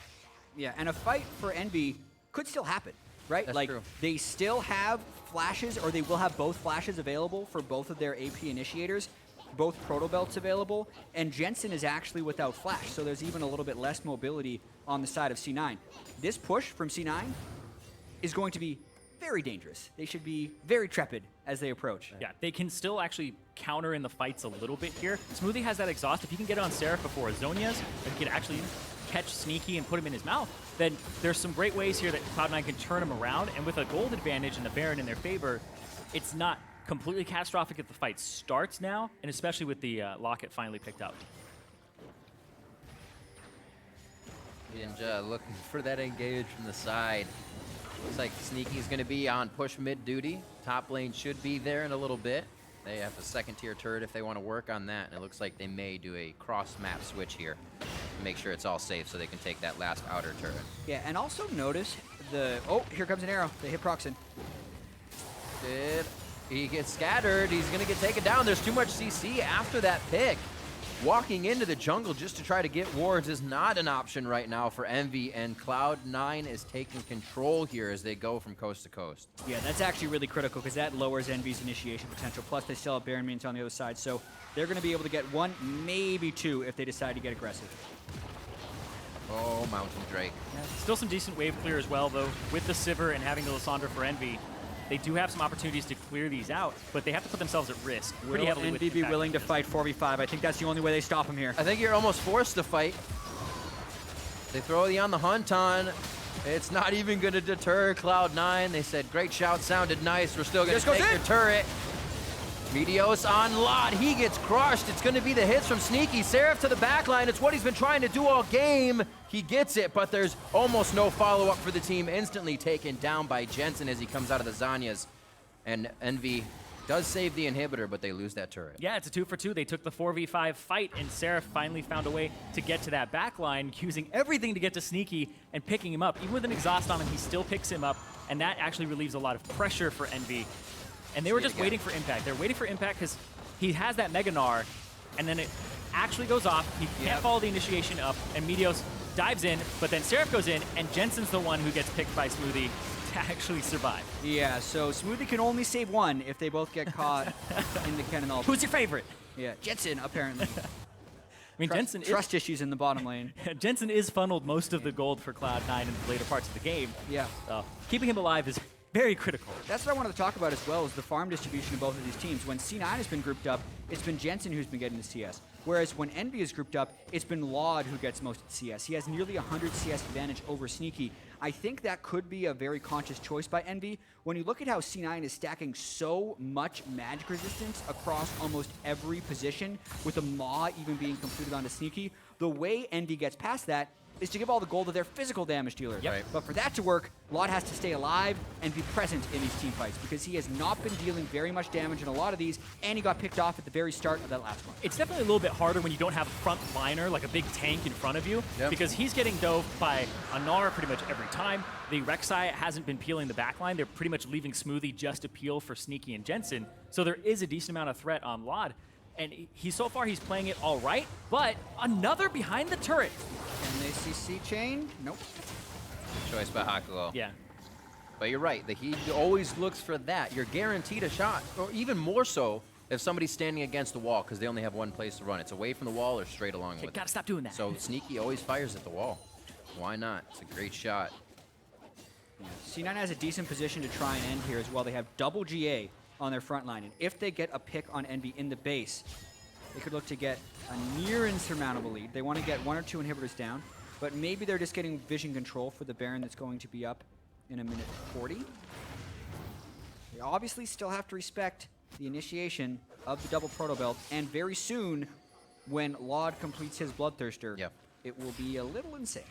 Yeah, and a fight for EnVy could still happen, right? That's like, true. they still have flashes, or they will have both flashes available for both of their AP initiators, both proto belts available, and Jensen is actually without flash, so there's even a little bit less mobility on the side of C9. This push from C9 is going to be very dangerous. They should be very trepid as they approach. Yeah, they can still actually counter in the fights a little bit here. Smoothie has that exhaust. If he can get it on Seraph before Azonia's, if he can actually catch Sneaky and put him in his mouth, then there's some great ways here that Cloud9 can turn him around, and with a gold advantage and a Baron in their favor, it's not completely catastrophic if the fight starts now, and especially with the Locket finally picked up. Ninja looking for that engage from the side. Looks like Sneaky's going to be on push mid duty. Top lane should be there in a little bit. They have a second tier turret if they want to work on that. And it looks like they may do a cross map switch here to make sure it's all safe so they can take that last outer turret. Yeah, and also notice the... Oh, here comes an arrow. They hit Proxen. He gets scattered. He's going to get taken down. There's too much CC after that pick. Walking into the jungle just to try to get wards is not an option right now for Envy, and Cloud9 is taking control here as they go from coast to coast. Yeah, that's actually really critical because that lowers Envy's initiation potential. Plus, they still have Baron minions on the other side, so they're going to be able to get 1, maybe 2 if they decide to get aggressive. Oh, Mountain Drake. Yeah, still some decent wave clear as well, though. With the Sivir and having the Lissandra for Envy, they do have some opportunities to clear these out, but they have to put themselves at risk pretty heavily. Will Envy be willing to fight 4v5? I think that's the only way they stop him here. I think you're almost forced to fight. They throw the on the hunt on. It's not even going to deter Cloud9. They said, great shout, sounded nice. We're still going to take your turret. Meteos on Lot. He gets crushed. It's going to be the hits from Sneaky. Seraph to the backline. It's what he's been trying to do all game. He gets it, but there's almost no follow-up for the team. Instantly taken down by Jensen as he comes out of the Zanyas. And Envy does save the inhibitor, but they lose that turret. Yeah, it's a 2 for 2. They took the 4v5 fight, and Seraph finally found a way to get to that backline, using everything to get to Sneaky and picking him up. Even with an exhaust on him, he still picks him up, and that actually relieves a lot of pressure for Envy. And they were just waiting for impact. They're waiting for impact because he has that Mega Gnar, and then it actually goes off. He can't follow the initiation up, and Meteos dives in, but then Seraph goes in, and Jensen's the one who gets picked by Smoothie to actually survive. Yeah, so Smoothie can only save 1 if they both get caught in the cannon ult. Who's your favorite? Yeah, Jensen, apparently. I mean, Jensen trust issues in the bottom lane. Jensen is funneled most of the gold for Cloud9 in the later parts of the game. Yeah. So keeping him alive is very critical. That's what I wanted to talk about as well, is the farm distribution of both of these teams. When C9 has been grouped up, it's been Jensen who's been getting the CS. Whereas when Envy is grouped up, it's been Laud who gets most of the CS. He has nearly 100 CS advantage over Sneaky. I think that could be a very conscious choice by Envy. When you look at how C9 is stacking so much magic resistance across almost every position, with the Maw even being completed onto Sneaky, the way Envy gets past that is to give all the gold to their physical damage dealer. Yep. Right. But for that to work, Laud has to stay alive and be present in these team fights because he has not been dealing very much damage in a lot of these, and he got picked off at the very start of that last one. It's definitely a little bit harder when you don't have a front liner, like a big tank in front of you, because he's getting dove by a Gnar pretty much every time. The Rek'Sai hasn't been peeling the backline. They're pretty much leaving Smoothie just to peel for Sneaky and Jensen. So there is a decent amount of threat on Laud. And so far he's playing it all right, but another behind the turret. Can they CC chain? Nope. Choice by Hakuo. Yeah. But you're right. He always looks for that. You're guaranteed a shot, or even more so if somebody's standing against the wall because they only have one place to run. It's away from the wall or straight along with it. Gotta stop doing that. So Sneaky always fires at the wall. Why not? It's a great shot. Yeah. C9 has a decent position to try and end here as well. They have double GA on their front line, and if they get a pick on Envy in the base, they could look to get a near insurmountable lead. They want to get 1 or 2 inhibitors down, but maybe they're just getting vision control for the Baron that's going to be up in a minute 40. They obviously still have to respect the initiation of the double proto belt, and very soon, when Laud completes his Bloodthirster, it will be a little insane.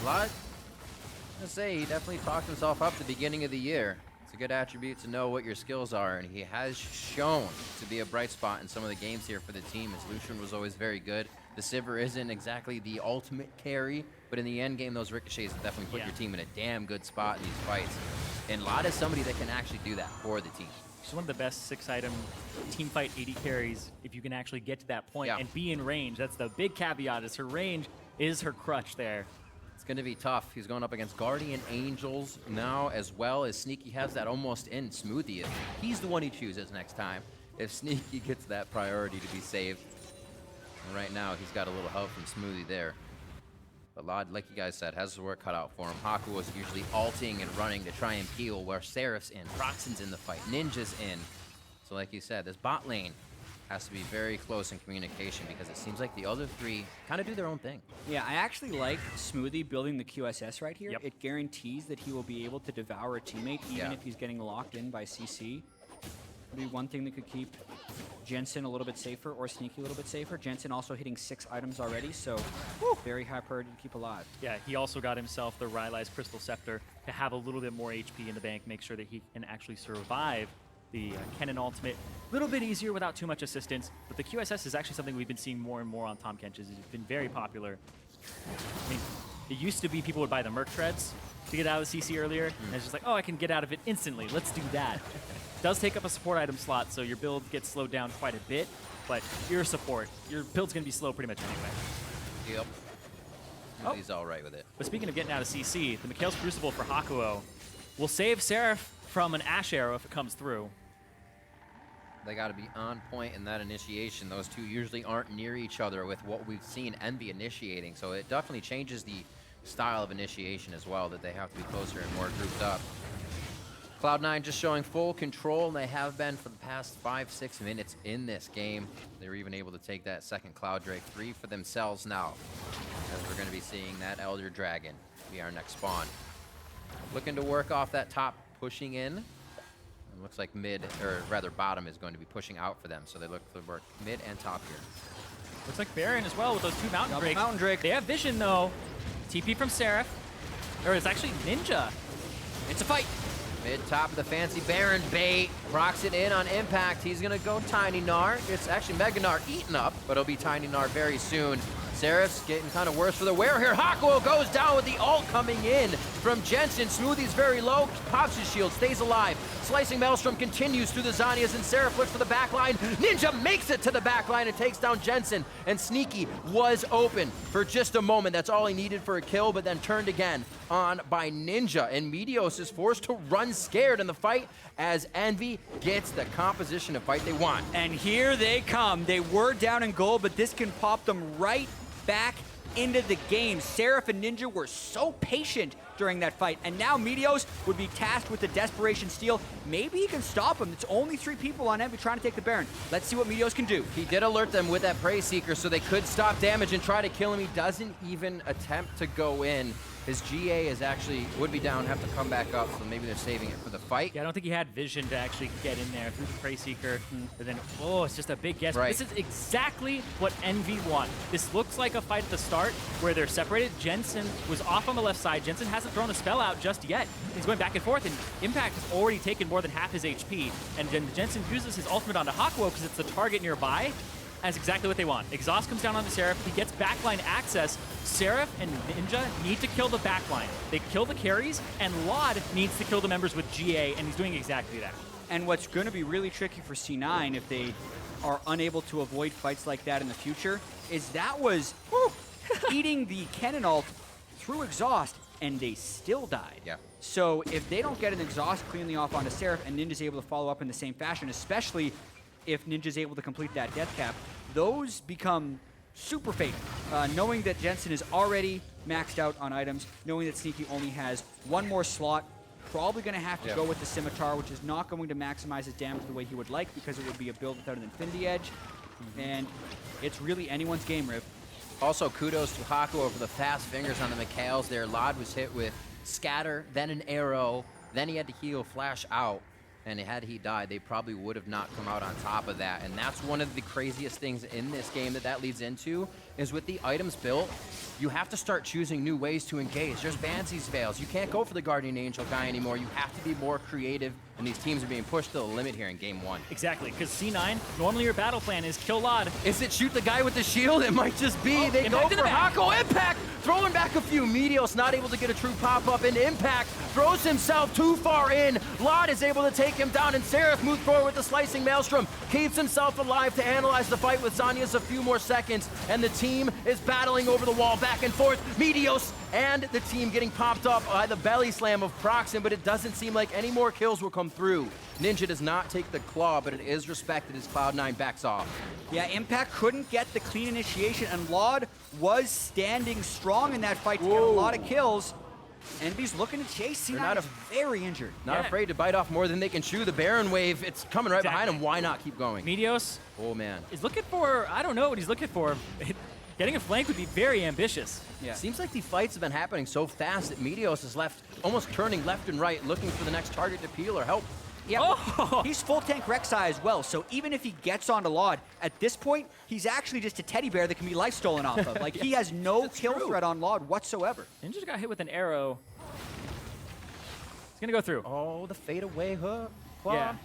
Laud, I'm gonna say, he definitely talked himself up at the beginning of the year. It's a good attribute to know what your skills are, and he has shown to be a bright spot in some of the games here for the team, as Lucian was always very good. The Sivir isn't exactly the ultimate carry, but in the end game, those ricochets will definitely put your team in a damn good spot in these fights. And Laud is somebody that can actually do that for the team. He's one of the best 6-item team fight 80 carries if you can actually get to that point and be in range. That's the big caveat, is her range is her crutch there. It's going to be tough. He's going up against Guardian Angels now, as well as Sneaky has that almost in Smoothie. He's the one he chooses next time if Sneaky gets that priority to be saved. And right now, he's got a little help from Smoothie there. But Laud, like you guys said, has his work cut out for him. Haku was usually ulting and running to try and peel, where Seraph's in, Proxen's in the fight, Ninja's in. So like you said, this bot lane has to be very close in communication because it seems like the other three kind of do their own thing. Yeah, I actually like Smoothie building the QSS right here. It guarantees that he will be able to devour a teammate even if he's getting locked in by CC. It'll be one thing that could keep Jensen a little bit safer or Sneaky a little bit safer. Jensen also hitting 6 items already, so very high priority to keep alive. Yeah, he also got himself the Rylai's Crystal Scepter to have a little bit more HP in the bank, make sure that he can actually survive the Kennen ultimate. A little bit easier without too much assistance, but the QSS is actually something we've been seeing more and more on Tahm Kench's. It's been very popular. I mean, it used to be people would buy the Merc Treads to get out of the CC earlier, and it's just like, oh, I can get out of it instantly. Let's do that. Does take up a support item slot, so your build gets slowed down quite a bit, but you're a support. Your build's going to be slow pretty much anyway. Yep. Oh. He's all right with it. But speaking of getting out of CC, the Mikhail's Crucible for Hakuo will save Seraph from an Ash Arrow if it comes through. They got to be on point in that initiation. Those two usually aren't near each other with what we've seen Envy initiating, so it definitely changes the style of initiation as well, that they have to be closer and more grouped up. Cloud9 just showing full control, and they have been for the past 5-6 minutes in this game. They were even able to take that second Cloud Drake 3 for themselves now, as we're going to be seeing that Elder Dragon be our next spawn. Looking to work off that top, pushing in. It looks like mid, or rather bottom, is going to be pushing out for them, so they look to work mid and top here. Looks like Baron as well with those 2 Mountain Drakes. Mountain Drake. They have vision though. TP from Seraph. Or it's actually Ninja. It's a fight. Mid top of the fancy Baron bait. Rocks it in on impact. He's gonna go Tiny Gnar. It's actually Mega Gnar eaten up, but it'll be Tiny Gnar very soon. Seraph's getting kind of worse for the wear here. Hakuo goes down with the ult coming in from Jensen. Smoothie's very low, pops his shield, stays alive. Slicing Maelstrom continues through the Zhonya's, and Seraph looks for the backline. Ninja makes it to the backline and takes down Jensen. And Sneaky was open for just a moment. That's all he needed for a kill, but then turned again on by Ninja. And EnVyUs is forced to run scared in the fight as Envy gets the composition of fight they want. And here they come. They were down in gold, but this can pop them right back into the game. Seraph and Ninja were so patient during that fight, and now EnVyUs would be tasked with the Desperation Steal. Maybe he can stop him. It's only 3 people on Envy trying to take the Baron. Let's see what EnVyUs can do. He did alert them with that Prey Seeker so they could stop damage and try to kill him. He doesn't even attempt to go in. His GA is actually, would be down, have to come back up, so maybe they're saving it for the fight. Yeah, I don't think he had vision to actually get in there through the Prey Seeker. And then, oh, it's just a big guess. Right. This is exactly what Envy want. This looks like a fight at the start where they're separated. Jensen was off on the left side. Jensen hasn't thrown a spell out just yet. He's going back and forth, and Impact has already taken more than half his HP. And then Jensen uses his ultimate onto Hakuo because it's the target nearby. That's exactly what they want. Exhaust comes down on the Seraph. He gets backline access. Seraph and Ninja need to kill the backline. They kill the carries, and Laud needs to kill the members with GA, and he's doing exactly that. And what's going to be really tricky for C9 if they are unable to avoid fights like that in the future is that was eating the Kennen ult through exhaust, and they still died. Yeah. So if they don't get an exhaust cleanly off onto Seraph and Ninja's able to follow up in the same fashion, especially if Ninja's able to complete that death cap, those become super fatal. Knowing that Jensen is already maxed out on items, knowing that Sneaky only has 1 more slot, probably going to have to go with the Scimitar, which is not going to maximize his damage the way he would like because it would be a build without an Infinity Edge. And it's really anyone's game, Riv. Also, kudos to Hakuo for the fast fingers on the Mikhails there. Laud was hit with Scatter, then an arrow, then he had to heal Flash out. And had he died, they probably would have not come out on top of that. And that's one of the craziest things in this game that leads into, is with the items built, you have to start choosing new ways to engage. There's Banshie's Veils. You can't go for the Guardian Angel guy anymore. You have to be more creative, and these teams are being pushed to the limit here in game 1. Exactly, because C9, normally your battle plan is kill Laud. Is it shoot the guy with the shield? It might just be. They go for Hakuo. Impact throwing back a few. EnVyUs not able to get a true pop-up, and Impact throws himself too far in. Laud is able to take him down, and Seraph moves forward with the Slicing Maelstrom. Keeps himself alive to analyze the fight with Zhonya's a few more seconds, and the team is battling over the wall back and forth. EnVyUs and the team getting popped up by the belly slam of Proxim, but it doesn't seem like any more kills will come through. Ninja does not take the claw, but it is respected as Cloud9 backs off. Yeah, Impact couldn't get the clean initiation, and Laud was standing strong in that fight to get a lot of kills. Envy's looking to chase. C9 is very injured. Not afraid to bite off more than they can chew. The Baron wave, it's coming right behind him. Why not keep going? EnVyUs, oh man, is looking for, I don't know what he's looking for. Getting a flank would be very ambitious. Yeah. Seems like the fights have been happening so fast that EnVyUs is left, almost turning left and right, looking for the next target to peel or help. Yeah, Oh! he's full tank Rek'Sai as well, so even if he gets onto Laud, at this point, he's actually just a teddy bear that can be life stolen off of. Like, he has no kill threat on Laud whatsoever. Ninja got hit with an arrow. He's gonna go through. Oh, the fadeaway hook. Yeah.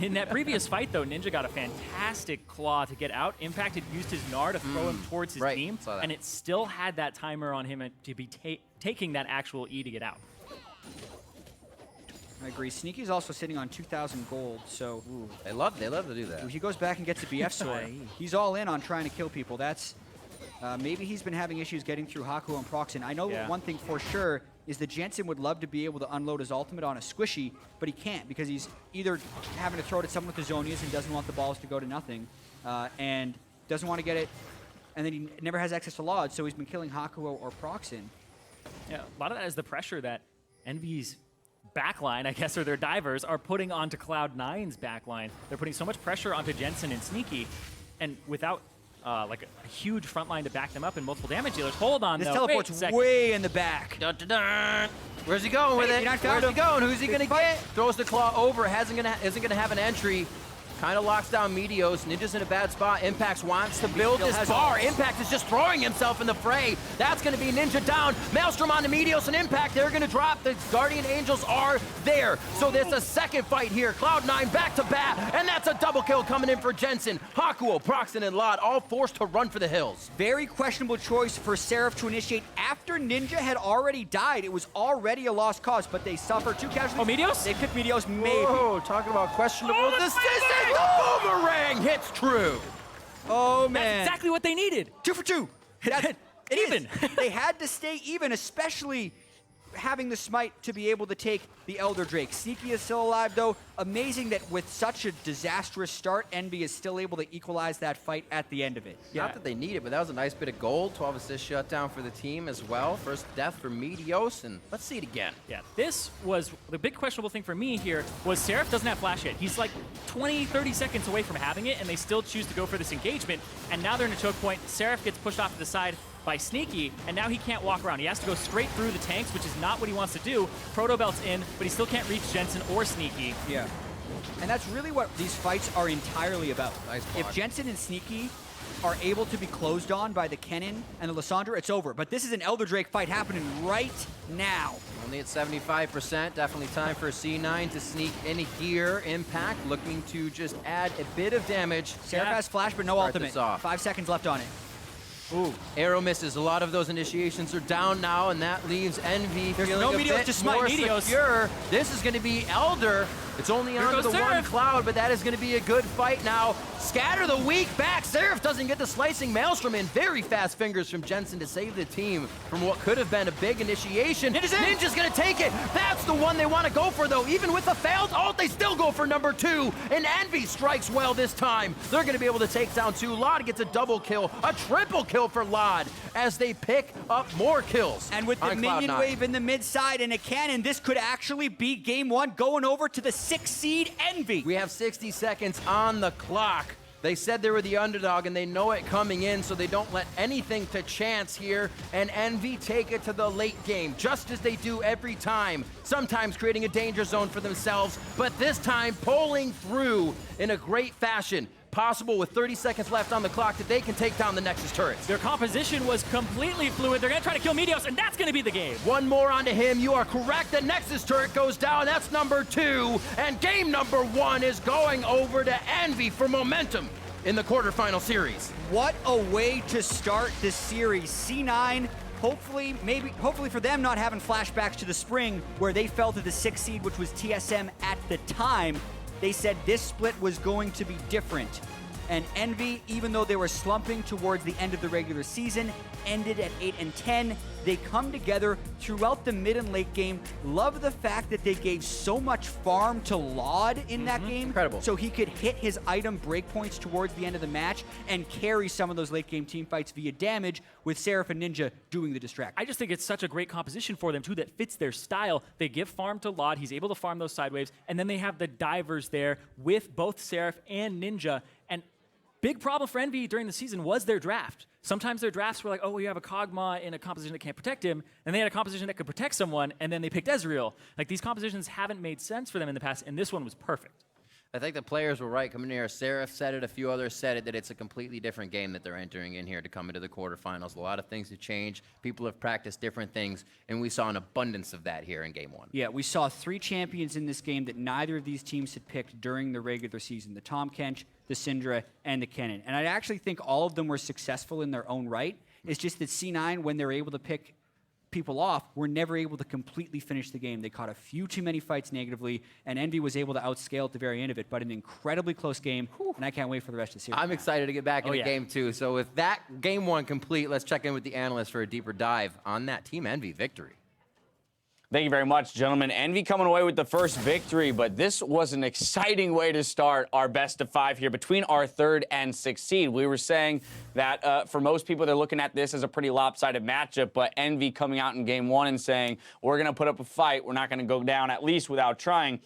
In that previous fight, though, Ninja got a fantastic claw to get out. Impact had used his Gnar to throw him towards his team, and it still had that timer on him to be taking that actual E to get out. I agree. Sneaky's also sitting on 2,000 gold, so They love to do that. if he goes back and gets a BF sword, he's all in on trying to kill people. That's maybe he's been having issues getting through Haku and Proxen. I know one thing for sure is that Jensen would love to be able to unload his ultimate on a squishy, but he can't because he's either having to throw it at someone with the Zonias and doesn't want the balls to go to nothing, and doesn't want to get it, and then he never has access to Laud, so he's been killing Hakuo or Proxen. Yeah, a lot of that is the pressure that EnVy's backline, I guess, or their divers, are putting onto Cloud9's backline. They're putting so much pressure onto Jensen and Sneaky, and without like a huge front line to back them up and multiple damage dealers. Hold on, This though. teleport's way in the back. Dun, dun, dun. Where's he going with it? Where's he going? Who's he gonna get? Throws the claw over. Isn't gonna have an entry. Kind of locks down Meteos. Ninja's in a bad spot. Impact wants to build this bar. Impact is just throwing himself in the fray. That's going to be Ninja down. Maelstrom on the Meteos and Impact. They're going to drop. The Guardian Angels are there. So there's a second fight here. Cloud9 back to bat. And that's a double kill coming in for Jensen. Hakuo, Proxen, and Laud all forced to run for the hills. Very questionable choice for Seraph to initiate after Ninja had already died. It was already a lost cause, but they suffer 2 casualties. Oh, Meteos? They picked Meteos, maybe. Whoa, talking about questionable decisions. The boomerang hits true. Oh, man. That's exactly what they needed. 2 for 2. Even. They had to stay even, especially having the smite to be able to take the Elder Drake. Sneaky is still alive, though. Amazing that with such a disastrous start, Envy is still able to equalize that fight at the end of it. Not that they need it, but that was a nice bit of gold. 12 assist shutdown for the team as well. First death for Meteos, and let's see it again. Yeah, this was the big questionable thing for me here was Seraph doesn't have flash yet. He's like 20, 30 seconds away from having it, and they still choose to go for this engagement. And now they're in a choke point. Seraph gets pushed off to the side by Sneaky, and now he can't walk around. He has to go straight through the tanks, which is not what he wants to do. Proto Belt's in, but he still can't reach Jensen or Sneaky. Yeah. And that's really what these fights are entirely about. Nice block. If Jensen and Sneaky are able to be closed on by the Kennen and the Lissandra, it's over. But this is an Elder Drake fight happening right now. Only at 75%. Definitely time for C9 to sneak in here. Impact looking to just add a bit of damage. Seraph has flash, but no Start ultimate. this off. 5 seconds left on it. Ooh, arrow misses. A lot of those initiations are down now, and that leaves Envy There's feeling no a Meteos bit to smite more Meteos. secure. This is going to be Elder. It's only Here onto goes the one Seraph. Cloud, but that is going to be a good fight now. Scatter the weak back. Seraph doesn't get the slicing Maelstrom in. Very fast fingers from Jensen to save the team from what could have been a big initiation. Ninja's going to take it. That's the one they want to go for, though. Even with the failed ult, they still go for number 2. And Envy strikes well this time. They're going to be able to take down 2. Laud gets a double kill, a triple kill for Laud as they pick up more kills. And with the minion wave in the mid side and a cannon, this could actually be game 1 going over to the 6th seed Envy. We have 60 seconds on the clock. They said they were the underdog, and they know it coming in, so they don't let anything to chance here. And Envy take it to the late game, just as they do every time. Sometimes creating a danger zone for themselves, but this time pulling through in a great fashion. Possible with 30 seconds left on the clock that they can take down the Nexus turrets. Their composition was completely fluid. They're going to try to kill Meteos, and that's going to be the game. One more onto him. You are correct. The Nexus turret goes down. That's number 2. And game number 1 is going over to Envy for momentum in the quarterfinal series. What a way to start this series. C9, hopefully for them not having flashbacks to the spring where they fell to the 6th seed, which was TSM at the time. They said this split was going to be different. And Envy, even though they were slumping towards the end of the regular season, ended at 8-10. They come together throughout the mid and late game. Love the fact that they gave so much farm to Laud in that game. Incredible. So he could hit his item breakpoints towards the end of the match and carry some of those late game team fights via damage with Seraph and Ninja doing the distract. I just think it's such a great composition for them, too, that fits their style. They give farm to Laud. He's able to farm those side waves. And then they have the divers there with both Seraph and Ninja. And Big problem for EnVy during the season was their draft. Sometimes their drafts were like, oh, we have a Kog'Maw in a composition that can't protect him, and they had a composition that could protect someone, and then they picked Ezreal. Like, these compositions haven't made sense for them in the past, and this one was perfect. I think the players were right coming in here. Seraph said it, a few others said it, that it's a completely different game that they're entering in here to come into the quarterfinals. A lot of things have changed. People have practiced different things, and we saw an abundance of that here in Game 1. Yeah, we saw 3 champions in this game that neither of these teams had picked during the regular season. The Tahm Kench, the Syndra, and the Kennen. And I actually think all of them were successful in their own right. It's just that C9, when they're able to pick people off, were never able to completely finish the game. They caught a few too many fights negatively, and EnVy was able to outscale at the very end of it, but an incredibly close game, and I can't wait for the rest of the series. I'm excited to get back into Game 2. So with that Game 1 complete, let's check in with the analysts for a deeper dive on that Team EnVy victory. Thank you very much, gentlemen. EnVy coming away with the first victory, but this was an exciting way to start our best of 5 here between our 3rd and 6th seed. We were saying that for most people, they're looking at this as a pretty lopsided matchup, but EnVy coming out in Game 1 and saying, we're going to put up a fight. We're not going to go down, at least without trying.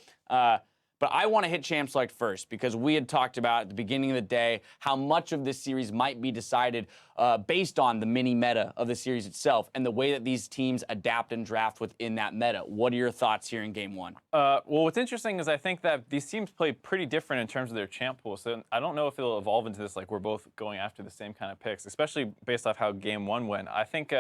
But I want to hit Champ Select first because we had talked about at the beginning of the day how much of this series might be decided based on the mini meta of the series itself and the way that these teams adapt and draft within that meta. What are your thoughts here in Game 1? Well, what's interesting is I think that these teams play pretty different in terms of their champ pool. So I don't know if it'll evolve into this like we're both going after the same kind of picks, especially based off how Game 1 went. I think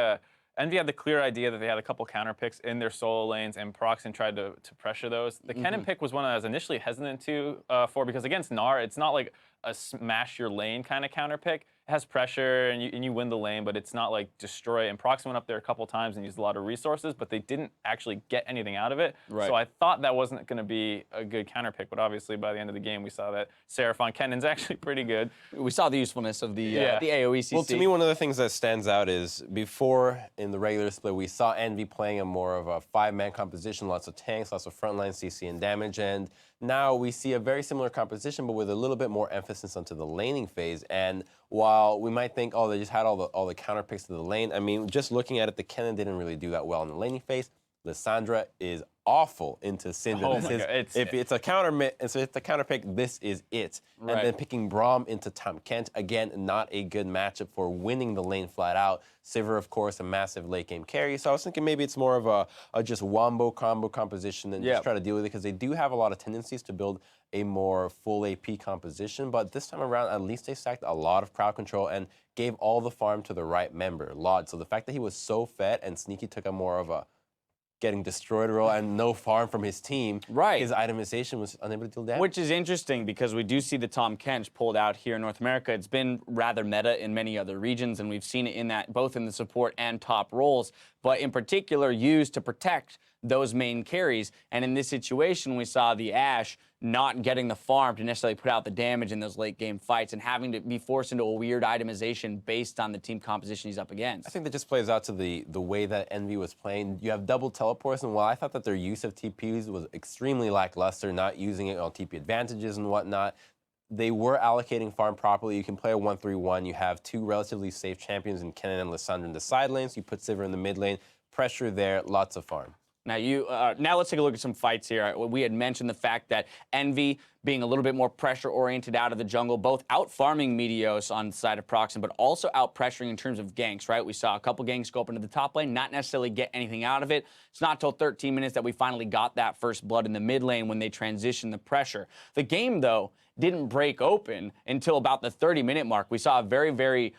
EnVy had the clear idea that they had a couple counter picks in their solo lanes, and Proxen tried to pressure those. The Kennen pick was one I was initially hesitant for because against Gnar, it's not like a smash your lane kind of counter pick. It has pressure, and you win the lane, but it's not like destroy. And Proxen went up there a couple times and used a lot of resources, but they didn't actually get anything out of it. Right. So I thought that wasn't going to be a good counter pick, but obviously by the end of the game, we saw that Seraph on Kennen's actually pretty good. We saw the usefulness of the AoE CC. Well, to me, one of the things that stands out is before in the regular split, we saw EnVy playing a more of a 5-man composition, lots of tanks, lots of frontline CC and damage, and now we see a very similar composition, but with a little bit more emphasis onto the laning phase. And while we might think, oh, they just had all the counter picks to the lane, I mean, just looking at it, the Kennen didn't really do that well in the laning phase. Lissandra is awful into Syndra. Oh my God, if it's a counter pick, this is it. Right. And then picking Braum into Tahm Kench, again, not a good matchup for winning the lane flat out. Sivir, of course, a massive late game carry. So I was thinking maybe it's more of a just wombo combo composition and just try to deal with it because they do have a lot of tendencies to build a more full AP composition. But this time around, at least they stacked a lot of crowd control and gave all the farm to the right member, Lod. So the fact that he was so fed and Sneaky took a more of a getting destroyed role and no farm from his team, his itemization was unable to deal damage. Which is interesting because we do see the Tahm Kench pulled out here in North America. It's been rather meta in many other regions, and we've seen it in that both in the support and top roles, but in particular used to protect those main carries. And in this situation, we saw the Ashe not getting the farm to necessarily put out the damage in those late game fights and having to be forced into a weird itemization based on the team composition he's up against. I think that just plays out to the way that EnVy was playing. You have double teleports, and while I thought that their use of TPs was extremely lackluster, not using it on TP advantages and whatnot, they were allocating farm properly. You can play a 1-3-1. You have 2 relatively safe champions in Kennen and Lissandra in the side lanes. You put Sivir in the mid lane. Pressure there, lots of farm. Now, now let's take a look at some fights here. We had mentioned the fact that EnVy being a little bit more pressure-oriented out of the jungle, both out-farming Meteos on the side of Proxen, but also out-pressuring in terms of ganks, right? We saw a couple ganks go up into the top lane, not necessarily get anything out of it. It's not until 13 minutes that we finally got that first blood in the mid lane when they transitioned the pressure. The game, though, didn't break open until about the 30-minute mark. We saw a very, very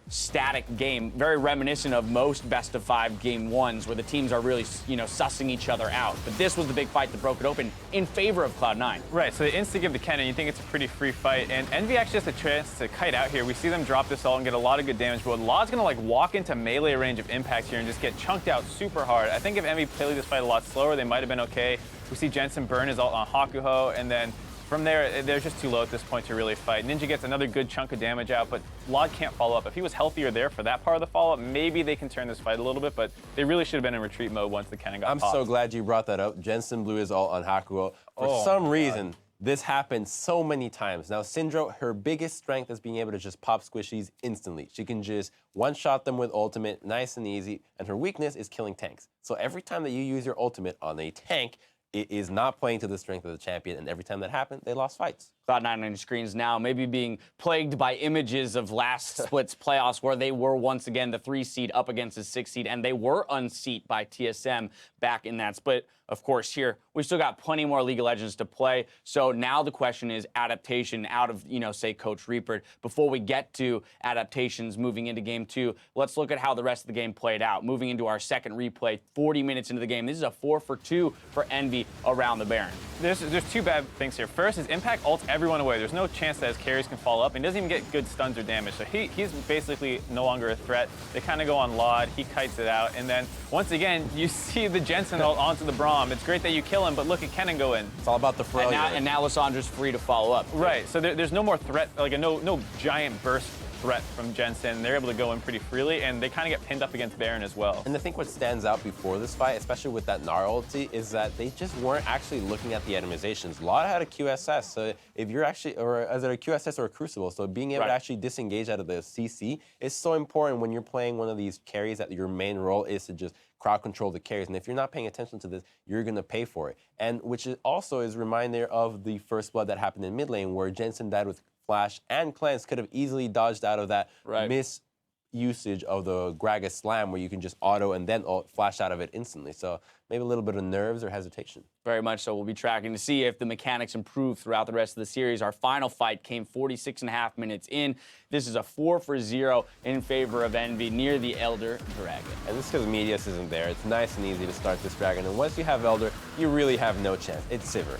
static game, very reminiscent of most best-of-5 game ones where the teams are really, sussing each other out. But this was the big fight that broke it open in favor of Cloud9. Right, so they insta-give the Kennen. You think it's a pretty free fight, and EnVy actually has a chance to kite out here. We see them drop this all and get a lot of good damage, but Lod's gonna walk into melee range of impact here and just get chunked out super hard. I think if EnVy played this fight a lot slower, they might have been okay. We see Jensen burn his ult on Hakuho, and then from there, they're just too low at this point to really fight. Ninja gets another good chunk of damage out, but Lod can't follow up. If he was healthier there for that part of the follow-up, maybe they can turn this fight a little bit, but they really should have been in retreat mode once the Kennen got I'm popped. so glad you brought that up. Jensen blew his ult on Hakuho. For some reason, this happened so many times. Now, Syndra, her biggest strength is being able to just pop squishies instantly. She can just one-shot them with ultimate, nice and easy, and her weakness is killing tanks. So every time that you use your ultimate on a tank, it is not playing to the strength of the champion, and every time that happened, they lost fights. Cloud9 on your screens now, maybe being plagued by images of last split's playoffs where they were once again the 3 seed up against the 6 seed, and they were unseated by TSM back in that split. Of course, here, we've still got plenty more League of Legends to play. So now the question is adaptation out of, say, Coach Reaper. Before we get to adaptations moving into Game 2, let's look at how the rest of the game played out. Moving into our second replay, 40 minutes into the game. This is a 4-for-2 for Envy around the Baron. There's 2 bad things here. First, his impact ults everyone away. There's no chance that his carries can follow up. And he doesn't even get good stuns or damage. So he's basically no longer a threat. They kind of go on LoD. He kites it out. And then, once again, you see the Jensen ult onto the Braum. It's great that you kill him, but look at Kennen go in. It's all about the Pharrell. And now Lissandra's free to follow up. Right, so there's no more threat, like no giant burst threat from Jensen. They're able to go in pretty freely, and they kind of get pinned up against Baron as well. And I think what stands out before this fight, especially with that Gnar ulti, is that they just weren't actually looking at the itemizations. LoD had a QSS, so if you're actually, or is it a QSS or a Crucible, so being able to actually disengage out of the CC is so important when you're playing one of these carries that your main role is to just crowd control the carries. And if you're not paying attention to this, you're going to pay for it. And which also is a reminder of the first blood that happened in mid lane where Jensen died with Flash and Cleanse could have easily dodged out of that misusage of the Gragas Slam where you can just auto and then flash out of it instantly. So maybe a little bit of nerves or hesitation. Very much so. We'll be tracking to see if the mechanics improve throughout the rest of the series. Our final fight came 46.5 minutes in. This is a 4-for-0 in favor of Envy near the Elder Dragon. And this is because Medius isn't there. It's nice and easy to start this Dragon. And once you have Elder, you really have no chance. It's Sivir.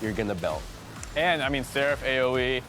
You're going to belt. And, I mean, Seraph AoE,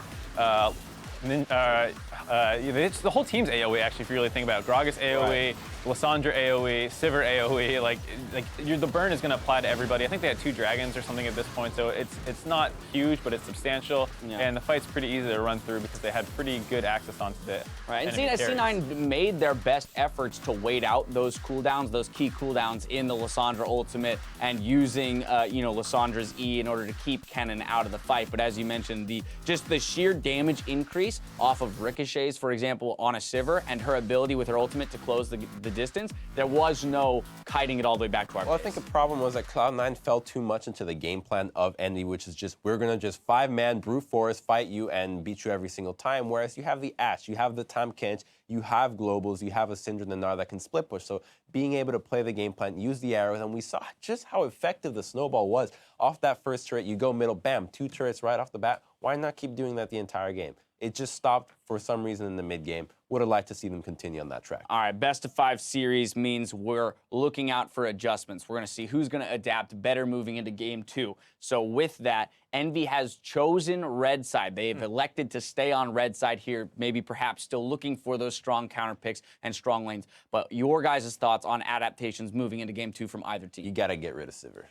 it's the whole team's AoE, actually, if you really think about it. Gragas AoE, Lissandra AoE, Sivir AoE, the burn is going to apply to everybody. I think they had 2 dragons or something at this point, so it's not huge, but it's substantial. Yeah. And the fight's pretty easy to run through because they had pretty good access onto the Right, and C9 made their best efforts to wait out those cooldowns, those key cooldowns in the Lissandra ultimate, and using Lissandra's E in order to keep Kennen out of the fight. But as you mentioned, just the sheer damage increase off of ricochets, for example, on a Sivir, and her ability with her ultimate to close the distance, there was no kiting it all the way back to our Well, I think the problem was that Cloud9 fell too much into the game plan of Envy, which is just, we're going to just 5-man brute force fight you and beat you every single time, whereas you have the Ashe, you have the Tahm Kench, you have globals, you have a Syndra and a Gnar that can split push. So being able to play the game plan, use the arrows, and we saw just how effective the snowball was. Off that first turret, you go middle, bam, 2 turrets right off the bat. Why not keep doing that the entire game? It just stopped for some reason in the mid game. Would have liked to see them continue on that track. All right, best of 5 series means we're looking out for adjustments. We're going to see who's going to adapt better moving into Game 2. So with that, Envy has chosen red side. They've elected to stay on red side here, maybe perhaps still looking for those strong counter picks and strong lanes. But your guys' thoughts on adaptations moving into Game 2 from either team? You got to get rid of Sivir.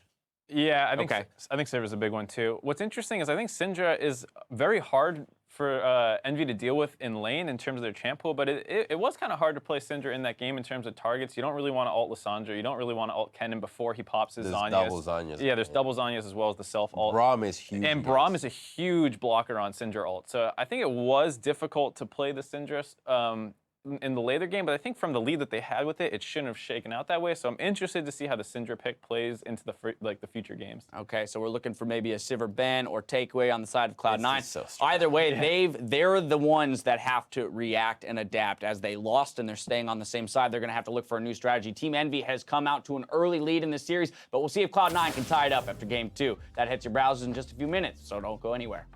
Yeah, I think Sivir's a big one too. What's interesting is I think Syndra is very hard for Envy to deal with in lane in terms of their champ pool, but it was kind of hard to play Syndra in that game in terms of targets. You don't really want to ult Lissandra. You don't really want to ult Kennen before he pops his Zhonya's. Double Zhonya's. Yeah, there's double Zhonya's as well as the self-ult. Braum is huge. And Braum is a huge blocker on Syndra ult. So I think it was difficult to play the Syndra in the later game, but I think from the lead that they had with it, it shouldn't have shaken out that way. So I'm interested to see how the Syndra pick plays into the future games. Okay, so we're looking for maybe a Sivir ban or takeaway on the side of Cloud9. So either way, they're the ones that have to react and adapt. As they lost and they're staying on the same side, they're going to have to look for a new strategy. Team Envy has come out to an early lead in this series, but we'll see if Cloud9 can tie it up after Game 2. That hits your browsers in just a few minutes, so don't go anywhere.